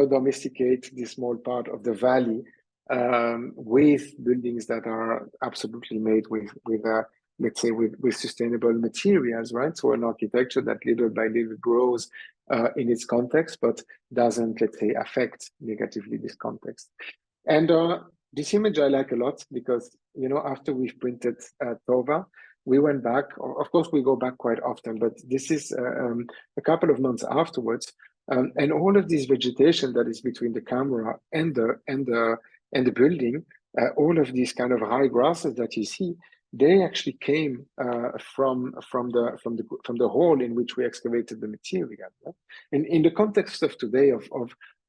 domesticate this small part of the valley with buildings that are absolutely made with let's say with sustainable materials, right? So an architecture that little by little grows in its context, but doesn't, let's say, affect negatively this context. And this image I like a lot because, after we've printed TOVA, we went back, of course we go back quite often, but this is a couple of months afterwards. And all of this vegetation that is between the camera and the building, all of these kind of high grasses that you see, they actually came from the hole in which we excavated the material. Right? And in the context of today,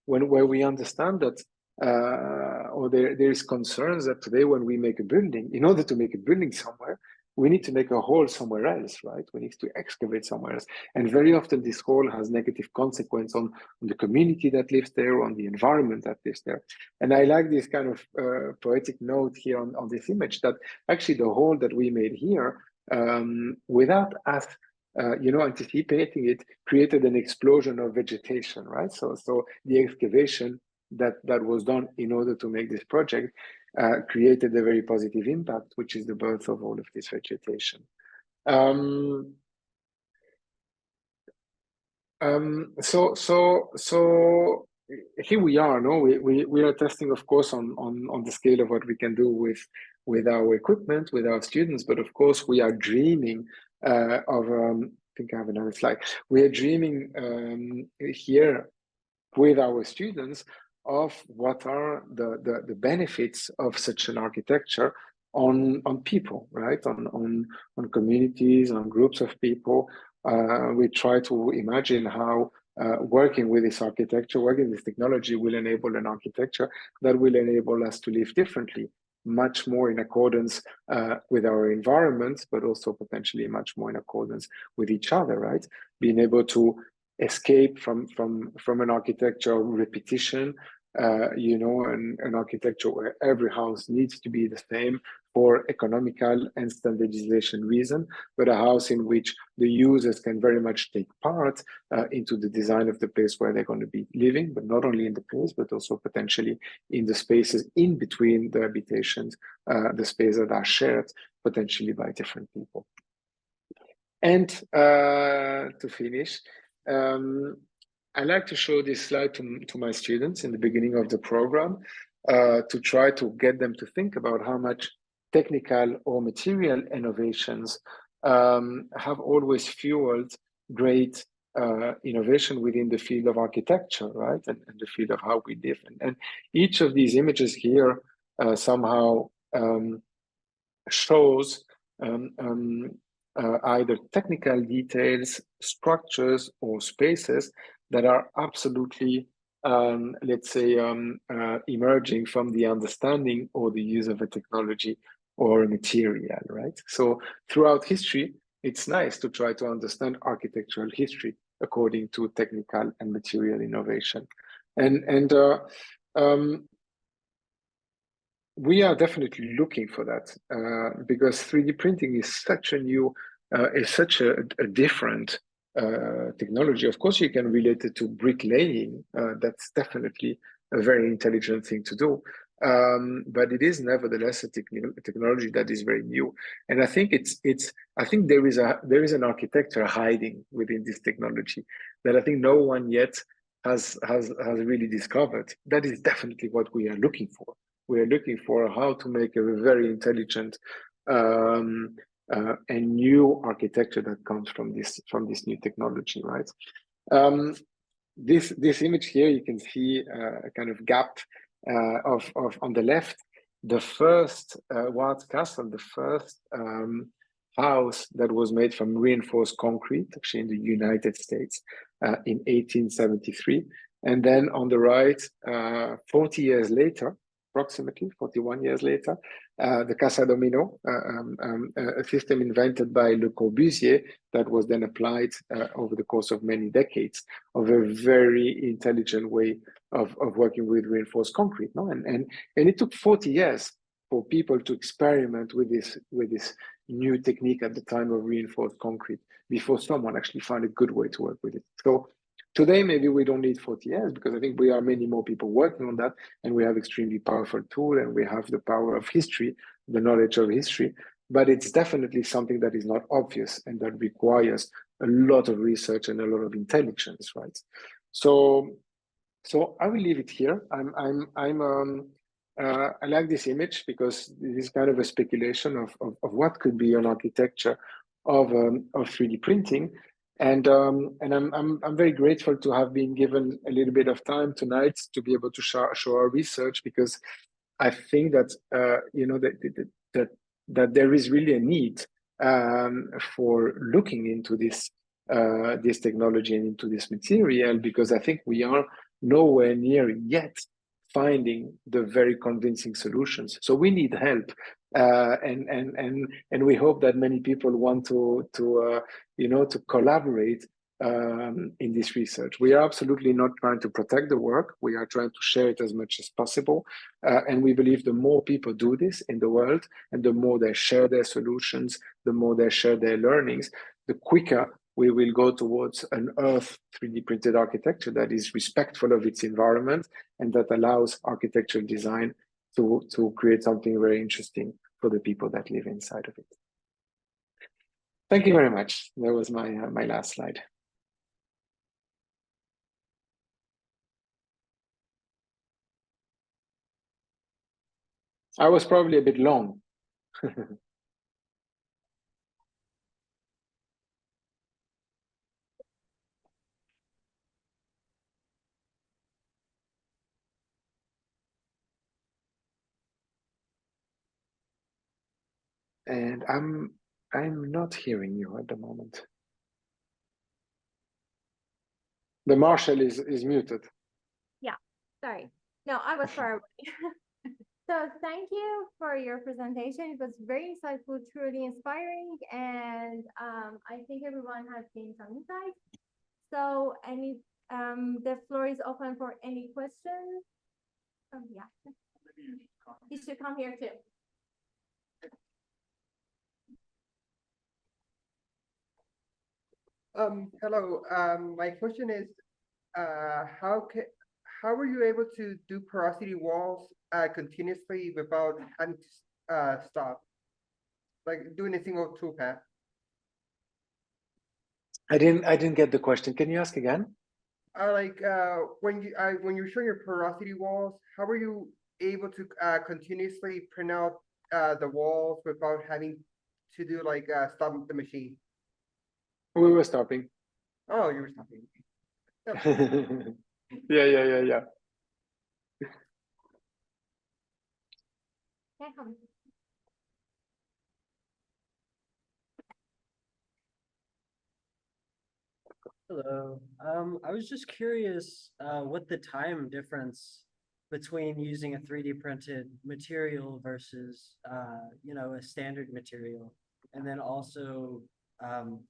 where we understand that, or there is concerns that today when we make a building, in order to make a building somewhere, we need to make a hole somewhere else, right? We need to excavate somewhere else. And very often this hole has negative consequence on the community that lives there, on the environment that lives there. And I like this kind of poetic note here on this image that actually the hole that we made here, without us anticipating it, created an explosion of vegetation, right? So the excavation that was done in order to make this project created a very positive impact, which is the birth of all of this vegetation. So here we are. No, we are testing, of course, on the scale of what we can do with our equipment, with our students. But of course, we are dreaming of. I think I have another slide. We are dreaming here with our students of what are the benefits of such an architecture on people, right? On communities, on groups of people. We try to imagine how working with this architecture, working with this technology will enable an architecture that will enable us to live differently, much more in accordance with our environment, but also potentially much more in accordance with each other, right? Being able to escape from an architecture of repetition, an architecture where every house needs to be the same for economical and standardization reason, but a house in which the users can very much take part into the design of the place where they're going to be living, but not only in the place, but also potentially in the spaces in between the habitations, the spaces that are shared potentially by different people. And to finish, I like to show this slide to my students in the beginning of the program to try to get them to think about how much technical or material innovations have always fueled great innovation within the field of architecture, right? And the field of how we live. And each of these images here somehow shows either technical details, structures, or spaces that are absolutely, let's say, emerging from the understanding or the use of a technology or a material, right? So throughout history, it's nice to try to understand architectural history according to technical and material innovation. And we are definitely looking for that because 3D printing is such a different technology. Of course, you can relate it to bricklaying. That's definitely a very intelligent thing to do. But it is nevertheless a technology that is very new. And I think I think there is an architecture hiding within this technology that I think no one yet has really discovered. That is definitely what we are looking for. We are looking for how to make a very intelligent and new architecture that comes from this new technology, right? This image here, you can see a kind of gap of on the left, the first Ward Castle, the first house that was made from reinforced concrete, actually in the United States in 1873, and then on the right, 40 years later. Approximately 41 years later, the Casa Domino, a system invented by Le Corbusier that was then applied over the course of many decades of a very intelligent way of working with reinforced concrete. No? And it took 40 years for people to experiment with this new technique at the time of reinforced concrete before someone actually found a good way to work with it. So today, maybe we don't need 40 years because I think we are many more people working on that, and we have extremely powerful tool, and we have the power of history, the knowledge of history. But it's definitely something that is not obvious and that requires a lot of research and a lot of intelligence, right? So I will leave it here. I like this image because this is kind of a speculation of what could be an architecture of 3D printing. And I'm very grateful to have been given a little bit of time tonight to be able to show our research, because I think that that that there is really a need for looking into this this technology and into this material, because I think we are nowhere near yet finding the very convincing solutions. So we need help, and we hope that many people want to you know, to collaborate in this research. We are absolutely not trying to protect the work. We are trying to share it as much as possible, and we believe the more people do this in the world, and the more they share their solutions, the more they share their learnings, the quicker we will go towards an Earth 3D printed architecture that is respectful of its environment and that allows architectural design to create something very interesting for the people that live inside of it. Thank you very much. That was my my last slide. I was probably a bit long. And I'm not hearing you at the moment. The marshal is muted. Yeah, sorry. No, I was far away. So thank you for your presentation. It was very insightful, truly inspiring, and I think everyone has gained some insight. So the floor is open for any questions. Oh yeah, you should come here too. Hello. My question is, how were you able to do porosity walls continuously without having to stop, like doing a single toolpath? I didn't get the question. Can you ask again? When you're showing your porosity walls, how were you able to continuously print out the walls without having to do stop the machine? We were stopping. Oh, you were stopping. Yeah. Yeah, come. Hello. I was just curious what the time difference between using a 3D printed material versus you know, a standard material, and then also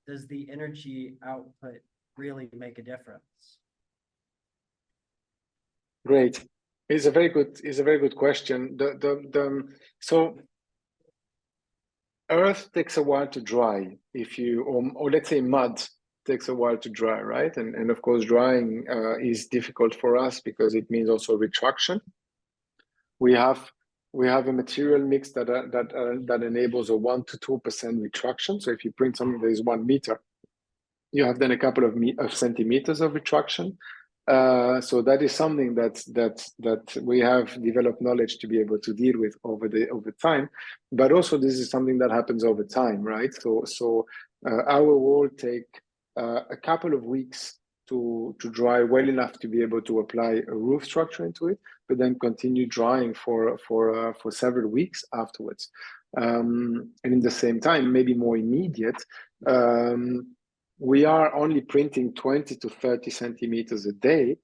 does the energy output really make a difference? Great. It's a very good question. So earth takes a while to dry. If you or let's say mud takes a while to dry, right? And of course drying is difficult for us because it means also retraction. We have a material mix that enables a 1 to 2% retraction. So if you print something that is 1 meter, you have then a couple of centimeters of retraction. So that is something that we have developed knowledge to be able to deal with over time. But also this is something that happens over time, right? So our wall take a couple of weeks to dry well enough to be able to apply a roof structure into it, but then continue drying for several weeks afterwards. And in the same time, maybe more immediate, we are only printing 20 to 30 centimeters a day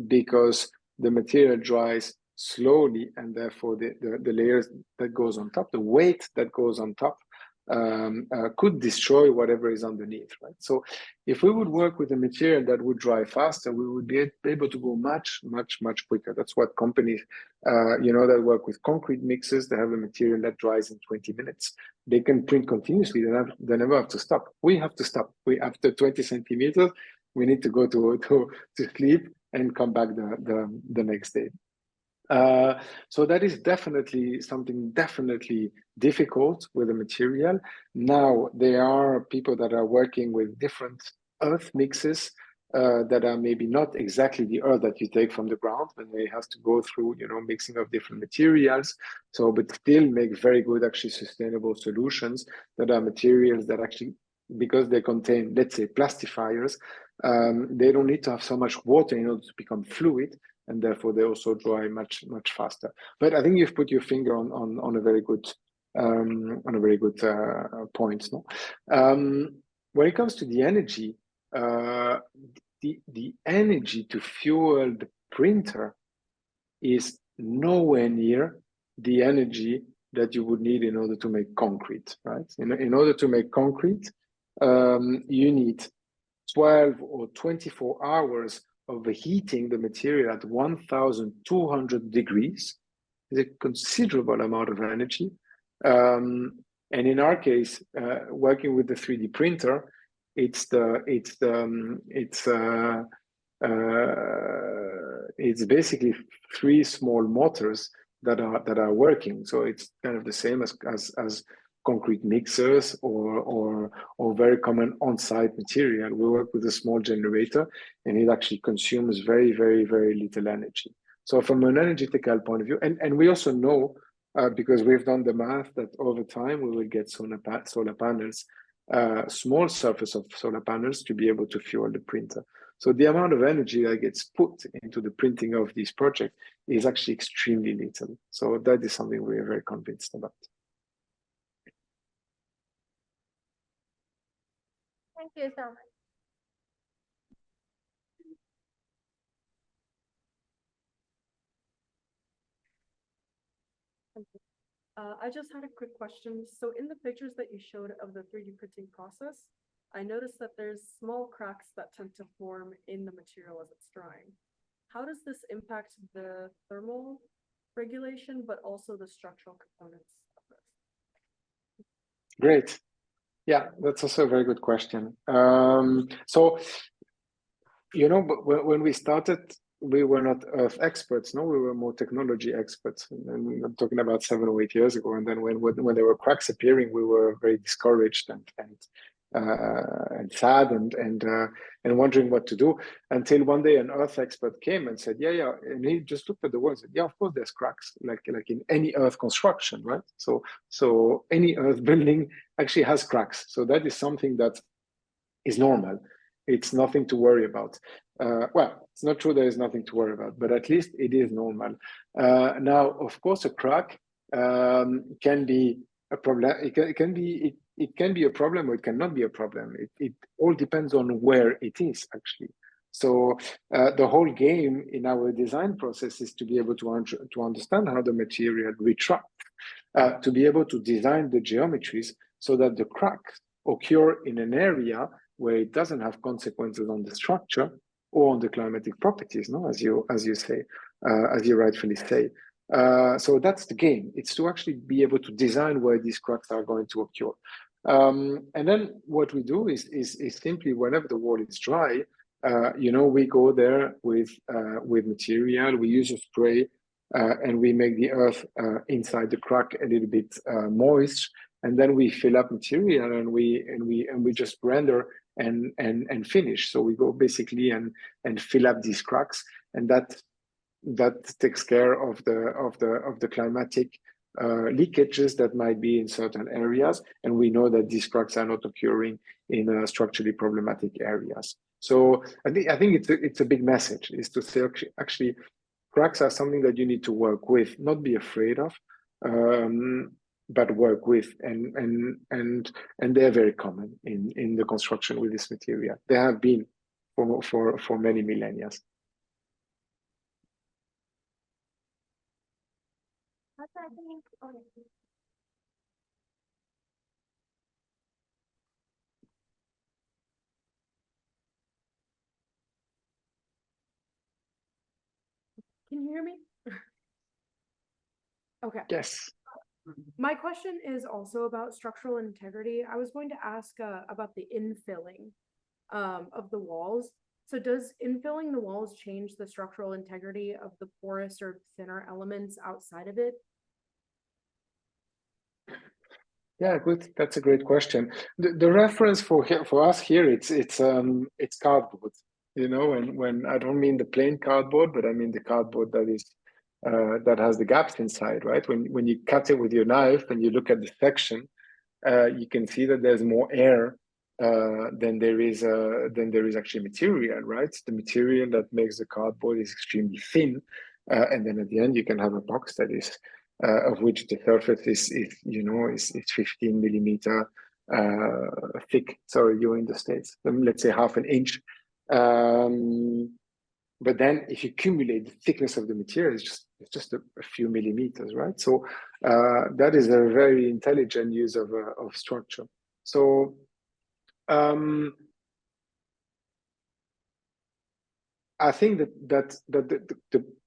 because the material dries slowly, and therefore the layers that goes on top, the weight that goes on top could destroy whatever is underneath, right? So if we would work with a material that would dry faster, we would be able to go much quicker. That's what companies, you know, that work with concrete mixes, they have a material that dries in 20 minutes. They can print continuously. They never have to stop. We have to stop. After 20 centimeters, we need to go to sleep and come back the next day. So that is definitely something difficult with the material. Now there are people that are working with different earth mixes that are maybe not exactly the earth that you take from the ground, and they have to go through, you know, mixing of different materials. So, but still make very good, actually sustainable solutions that are materials that actually, because they contain, let's say, plastifiers, they don't need to have so much water in order to become fluid, and therefore they also dry much faster. But I think you've put your finger on a very good on a very good point. No? When it comes to the energy, the energy to fuel the printer is nowhere near the energy that you would need in order to make concrete, right? In order to make concrete, you need 12 or 24 hours of heating the material at 1,200 degrees. It's a considerable amount of energy. And in our case, working with the 3D printer, it's basically 3 small motors that are working. So it's kind of the same as concrete mixers or very common on-site material. We work with a small generator, and it actually consumes very, very, very little energy. So from an energetical point of view, and we also know, because we've done the math, that over time we will get solar panels, small surface of solar panels to be able to fuel the printer. So the amount of energy that gets put into the printing of this project is actually extremely little. So that is something we are very convinced about. Thank you so much. I just had a quick question. So in the pictures that you showed of the 3D printing process, I noticed that there's small cracks that tend to form in the material as it's drying. How does this impact the thermal regulation, but also the structural components of this? Great. Yeah, that's also a very good question. So, you know, when we started, we were not earth experts, no, we were more technology experts. And I'm talking about 7 or 8 years ago. And then when there were cracks appearing, we were very discouraged and sad and wondering what to do, until one day an earth expert came and said, yeah, and he just looked at the wall and said, yeah, of course there's cracks, like in any earth construction, right? So any earth building actually has cracks. So that is something that is normal. It's nothing to worry about. Well, it's not true there is nothing to worry about, but at least it is normal. Now, of course, a crack can be a problem. It can be a problem, or it cannot be a problem. It all depends on where it is, actually. So the whole game in our design process is to be able to understand how the material retracts, to be able to design the geometries so that the cracks occur in an area where it doesn't have consequences on the structure or on the climatic properties, no, as you say, as you rightfully say. So that's the game. It's to actually be able to design where these cracks are going to occur. And then what we do is simply, whenever the wall is dry, you know, we go there with material, we use a spray, and we make the earth inside the crack a little bit moist, and then we fill up material, and we just render and finish. So we go basically and fill up these cracks, and that takes care of the climatic leakages that might be in certain areas, and we know that these cracks are not occurring in structurally problematic areas. So I think it's a big message, is to say actually cracks are something that you need to work with, not be afraid of, but work with, and they're very common in the construction with this material. They have been for many millennia. Can you hear me? Okay. Yes. My question is also about structural integrity. I was going to ask about the infilling of the walls. So does infilling the walls change the structural integrity of the porous or thinner elements outside of it? Yeah, good. That's a great question. The reference for us here, it's cardboard. You know, when I don't mean the plain cardboard, but I mean the cardboard that is that has the gaps inside, right? When you cut it with your knife and you look at the section, you can see that there's more air than there is actually material, right? The material that makes the cardboard is extremely thin, and then at the end you can have a box that is of which the surface is 15 millimeter thick. Sorry, you're in the States. Let's say half an inch. But then if you accumulate the thickness of the material, it's just a few millimeters, right? So that is a very intelligent use of structure. So I think that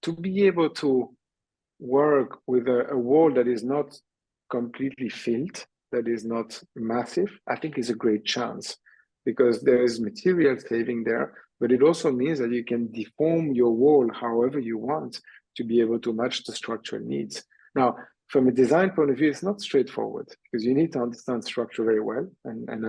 to be able to work with a wall that is not completely filled, that is not massive, I think is a great chance, because there is material saving there, but it also means that you can deform your wall however you want to be able to match the structural needs. Now, from a design point of view, it's not straightforward, because you need to understand structure very well. And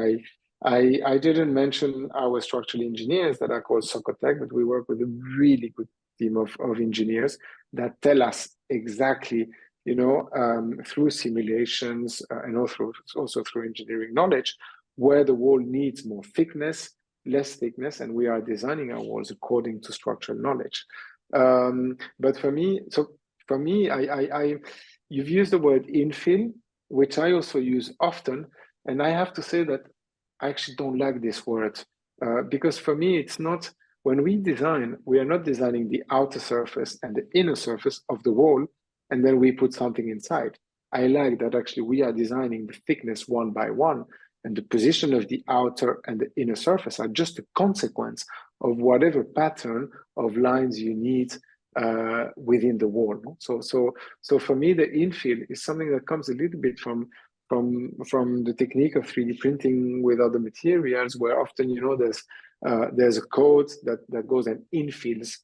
I didn't mention our structural engineers that are called Socotech, but we work with a really good team of engineers that tell us exactly, through simulations and also through engineering knowledge, where the wall needs more thickness, less thickness, and we are designing our walls according to structural knowledge. But for me, you've used the word infill, which I also use often, and I have to say that I actually don't like this word, because for me, it's not, when we design, we are not designing the outer surface and the inner surface of the wall, and then we put something inside. I like that actually we are designing the thickness one by one, and the position of the outer and the inner surface are just a consequence of whatever pattern of lines you need within the wall. So for me, the infill is something that comes a little bit from the technique of 3D printing with other materials, where often there's a code that goes and infills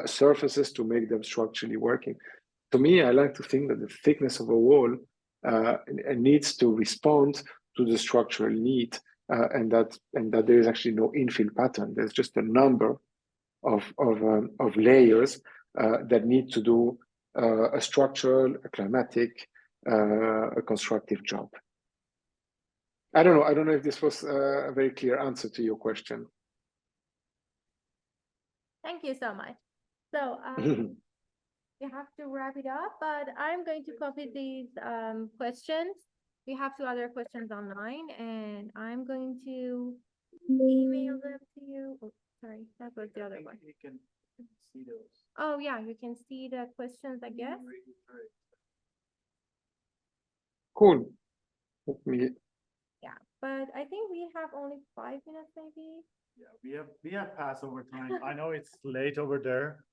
surfaces to make them structurally working. To me, I like to think that the thickness of a wall needs to respond to the structural need, and that there is actually no infill pattern. There's just a number of layers that need to do a structural, a climatic, a constructive job. I don't know if this was a very clear answer to your question. Thank you so much. So we have to wrap it up, but I'm going to copy these questions. We have 2 other questions online, and I'm going to email them to you. Oh, sorry, that was the other one. You can see those. Oh yeah, you can see the questions, I guess. Cool. Let me. Yeah, but I think we have only 5 minutes, maybe. Yeah, we have passed over time. I know it's late over there,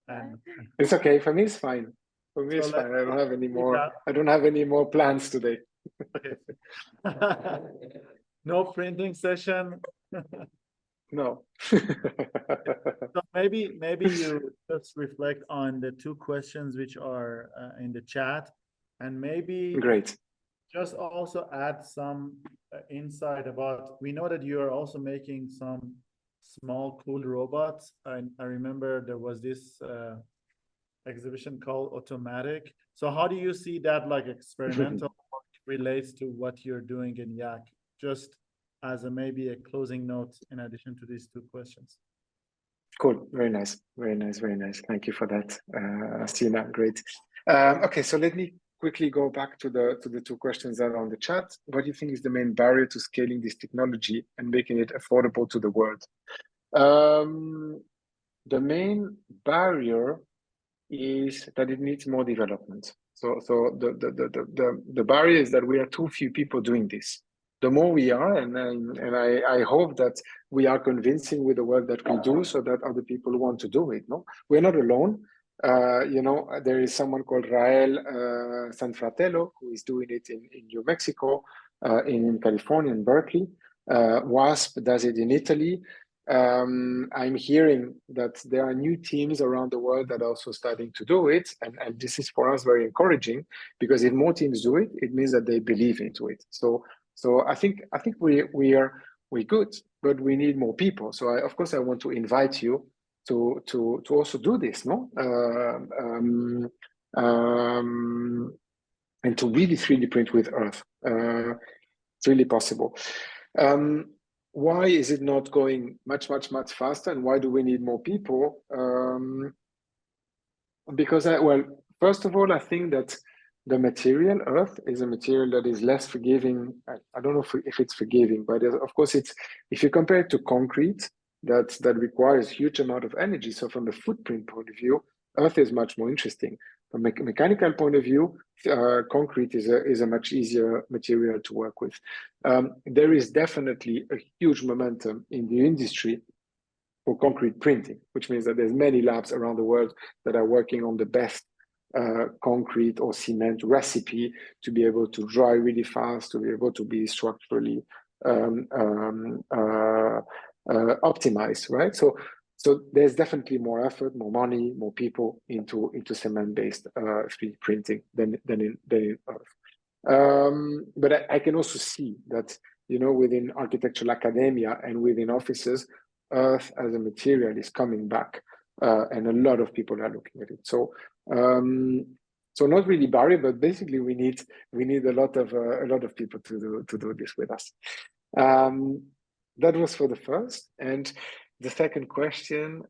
and It's okay. For me, it's fine. For me, So it's fine. I don't have any more. Yeah. I don't have any more plans today. okay. No printing session. No. So maybe you just reflect on the 2 questions which are in the chat, and maybe Great. just also add some insight about, we know that you are also making some small cool robots. I remember there was this exhibition called Automatic. So how do you see that like experimental relates to what you're doing in IAAC? Just as maybe a closing note in addition to these 2 questions. Cool. Very nice. Very nice. Very nice. Thank you for that, Stina. Great. Okay, so let me quickly go back to the 2 questions that are on the chat. What do you think is the main barrier to scaling this technology and making it affordable to the world? The main barrier is that it needs more development. So the barrier is that we are too few people doing this. The more we are, and I hope that we are convincing with the work that we do, so that other people want to do it. No, we're not alone. There is someone called Rael Sanfratello who is doing it in New Mexico, in California, in Berkeley. WASP does it in Italy. I'm hearing that there are new teams around the world that are also starting to do it, and this is for us very encouraging, because if more teams do it, it means that they believe into it. So I think we're good, but we need more people. So of course I want to invite you to also do this, no? And to really 3D print with Earth. It's really possible. Why is it not going much faster, and why do we need more people? Because well, first of all, I think that the material, earth, is a material that is less forgiving. I don't know if it's forgiving, but of course it's, if you compare it to concrete, that requires huge amount of energy. So from the footprint point of view, earth is much more interesting. From a mechanical point of view, concrete is a much easier material to work with. There is definitely a huge momentum in the industry for concrete printing, which means that there's many labs around the world that are working on the best concrete or cement recipe to be able to dry really fast, to be able to be structurally optimized, right? So there's definitely more effort, more money, more people into cement-based 3D printing than in earth. But I can also see that, you know, within architectural academia and within offices, earth as a material is coming back, and a lot of people are looking at it. So not really Barry, but basically we need a lot of people to do this with us. That was for the first. And the second question,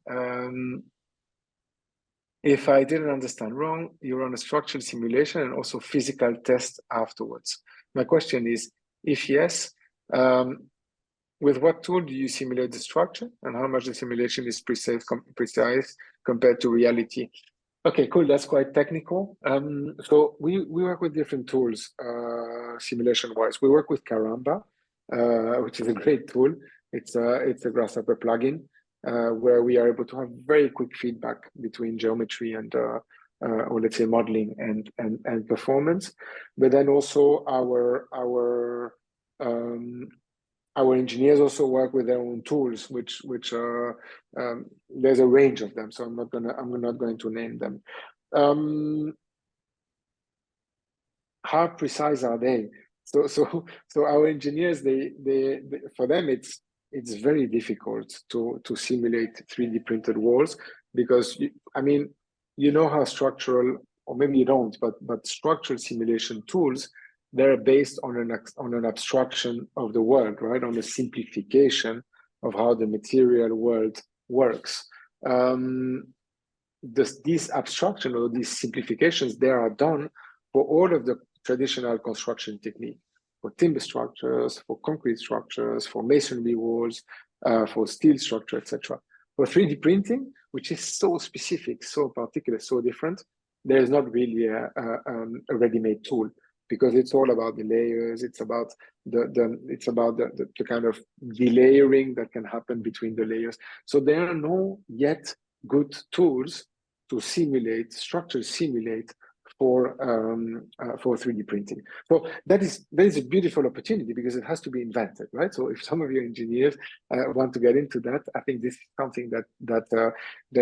if I didn't understand wrong, you're on a structural simulation and also physical test afterwards. My question is, if yes, with what tool do you simulate the structure, and how much the simulation is precise compared to reality? Okay, cool. That's quite technical. So we work with different tools, simulation-wise. We work with Caramba, which is a great tool. It's a Grasshopper plugin where we are able to have very quick feedback between geometry and or let's say modeling and performance. But then also our engineers also work with their own tools, which there's a range of them. So I'm not going to name them. How precise are they? So our engineers, they for them it's very difficult to simulate 3D printed walls, because I mean, you know how structural, or maybe you don't, but structural simulation tools, they're based on an abstraction of the world, right? On a simplification of how the material world works. These abstraction or these simplifications, they are done for all of the traditional construction technique, for timber structures, for concrete structures, for masonry walls, for steel structure, etc. For 3D printing, which is so specific, so particular, so different, there is not really a ready-made tool, because it's all about the layers. It's about the kind of delayering that can happen between the layers. So there are no yet good tools to simulate for 3D printing. So that is a beautiful opportunity, because it has to be invented, right? So if some of your engineers want to get into that, I think this is something that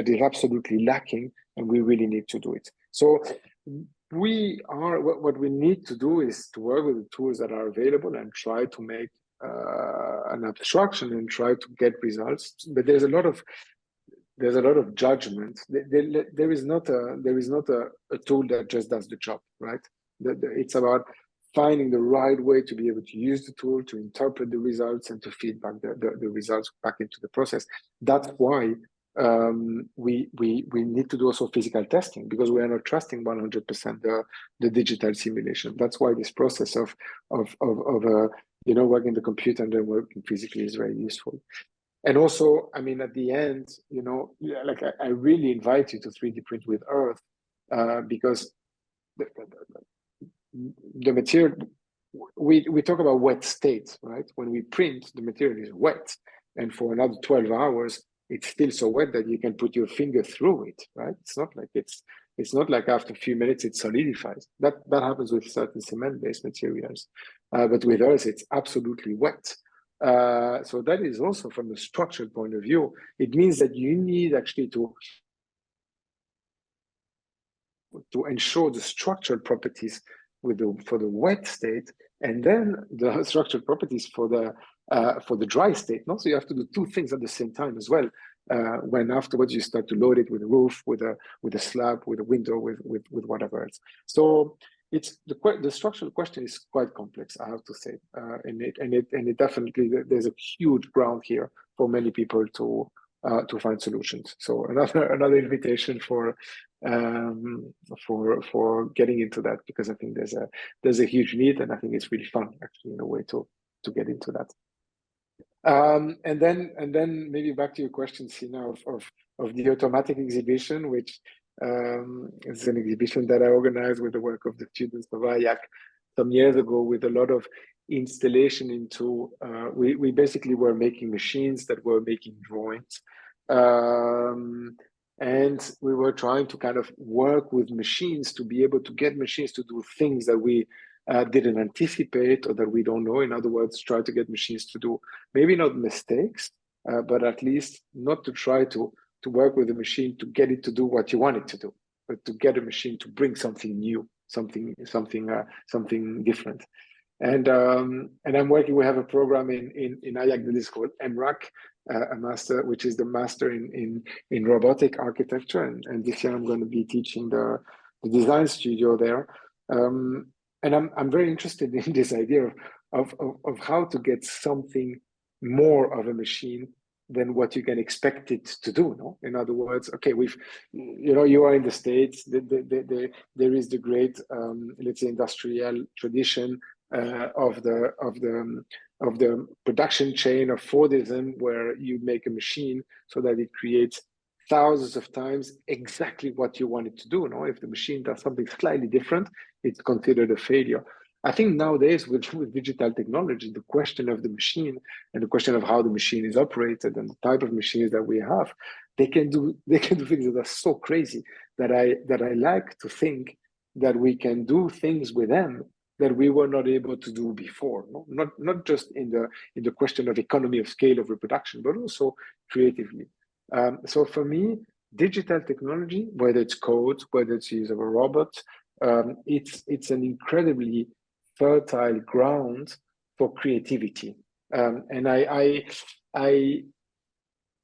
is absolutely lacking, and we really need to do it. So what we need to do is to work with the tools that are available and try to make an abstraction and try to get results. But there's a lot of judgment. There is not a tool that just does the job, right? It's about finding the right way to be able to use the tool, to interpret the results, and to feed back the results back into the process. That's why we need to do also physical testing, because we are not trusting 100% the digital simulation. That's why this process of working the computer and then working physically is very useful. And also, I mean, at the end, like I really invite you to 3D print with earth, because the material, we talk about wet state, right? When we print, the material is wet, and for another 12 hours, it's still so wet that you can put your finger through it, right? It's not like after a few minutes it solidifies. That happens with certain cement-based materials, but with earth, it's absolutely wet. So that is also, from the structural point of view, it means that you need actually to ensure the structural properties for the wet state, and then the structural properties for the dry state. No? So you have to do two things at the same time as well. When afterwards you start to load it with a roof, with a slab, with a window, with whatever else. So it's the structural question is quite complex, I have to say, and it definitely, there's a huge ground here for many people to to find solutions. So another invitation for getting into that, because I think there's a huge need, and I think it's really fun actually in a way to get into that. And then maybe back to your question, Sina, of the automatic exhibition, which is an exhibition that I organized with the work of the students of IAAC some years ago, with a lot of installation into, we basically were making machines that were making drawings. And we were trying to kind of work with machines to be able to get machines to do things that we didn't anticipate or that we don't know. In other words, try to get machines to do maybe not mistakes, but at least not to try to work with a machine to get it to do what you want it to do, but to get a machine to bring something new, something different. And I'm working. We have a program in IAAC that is called MRAC, a master, which is the master in robotic architecture. And this year I'm going to be teaching the design studio there. And I'm very interested in this idea of how to get something more of a machine than what you can expect it to do. No, in other words, okay, you are in the States. There is the great, let's say, industrial tradition of the production chain of Fordism, where you make a machine so that it creates thousands of times exactly what you want it to do. No, if the machine does something slightly different, it's considered a failure. I think nowadays with digital technology, the question of the machine and the question of how the machine is operated and the type of machines that we have, they can do things that are so crazy that I like to think that we can do things with them that we were not able to do before. No? Not just in the question of economy of scale of reproduction, but also creatively. So for me, digital technology, whether it's code, whether it's use of a robot, it's an incredibly fertile ground for creativity. And I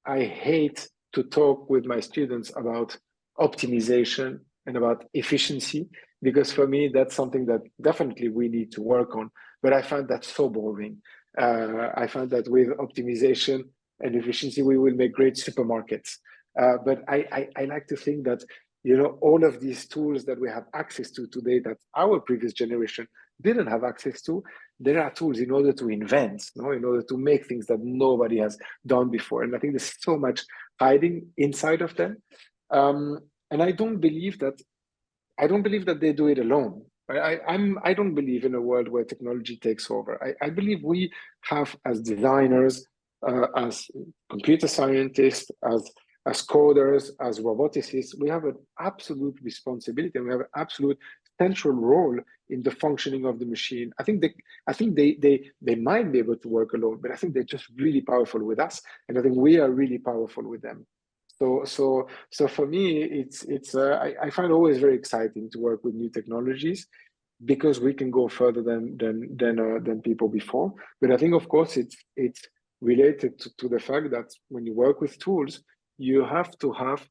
hate to talk with my students about optimization and about efficiency, because for me, that's something that definitely we need to work on. But I find that so boring. I find that with optimization and efficiency, we will make great supermarkets. But I like to think that, all of these tools that we have access to today that our previous generation didn't have access to, there are tools in order to invent, in order to make things that nobody has done before. And I think there's so much hiding inside of them. And I don't believe that they do it alone. I don't believe in a world where technology takes over. I believe we have, as designers, as computer scientists, as coders, as roboticists, we have an absolute responsibility, and we have an absolute central role in the functioning of the machine. I think they might be able to work alone, but I think they're just really powerful with us, and I think we are really powerful with them. So for me, I find it always very exciting to work with new technologies, because we can go further than people before. But I think, of course, it's related to the fact that when you work with tools, you have to have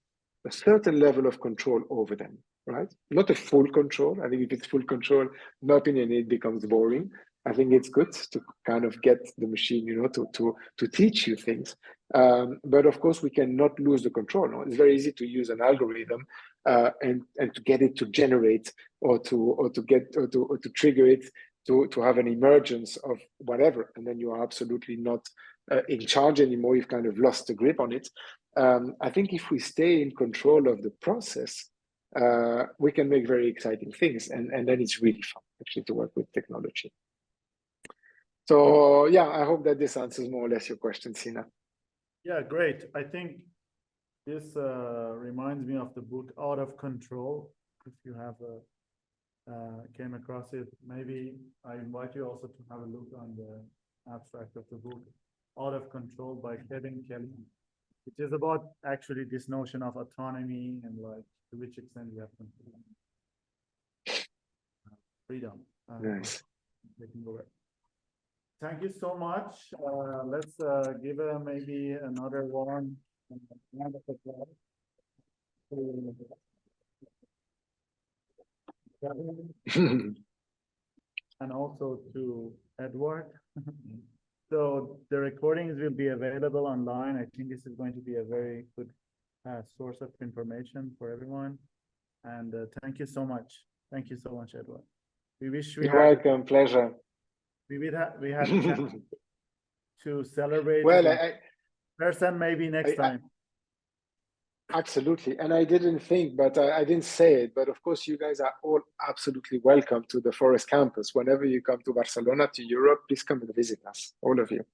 a certain level of control over them, right? Not a full control. I think if it's full control, in my opinion, it becomes boring. I think it's good to kind of get the machine, to teach you things. But of course, we cannot lose the control. No? It's very easy to use an algorithm and to get it to generate or to trigger it to have an emergence of whatever, and then you are absolutely not in charge anymore. You've kind of lost the grip on it. I think if we stay in control of the process, we can make very exciting things, and then it's really fun actually to work with technology. So yeah, I hope that this answers more or less your question, Sina. Yeah, great. I think this reminds me of the book Out of Control. If you have came across it, maybe I invite you also to have a look on the abstract of the book Out of Control by Kevin Kelly, which is about actually this notion of autonomy and like to which extent we have control. Freedom. Nice. Taking over. Thank you so much. Let's give maybe another one. And also to Edouard. So the recordings will be available online. I think this is going to be a very good source of information for everyone. And thank you so much. Thank you so much, Edouard. We wish we You're had welcome, pleasure. we had a chance to celebrate Well, it in person maybe next time. Absolutely. And I didn't think, but I didn't say it, but of course you guys are all absolutely welcome to the Forest campus. Whenever you come to Barcelona, to Europe, please come and visit us, all of you.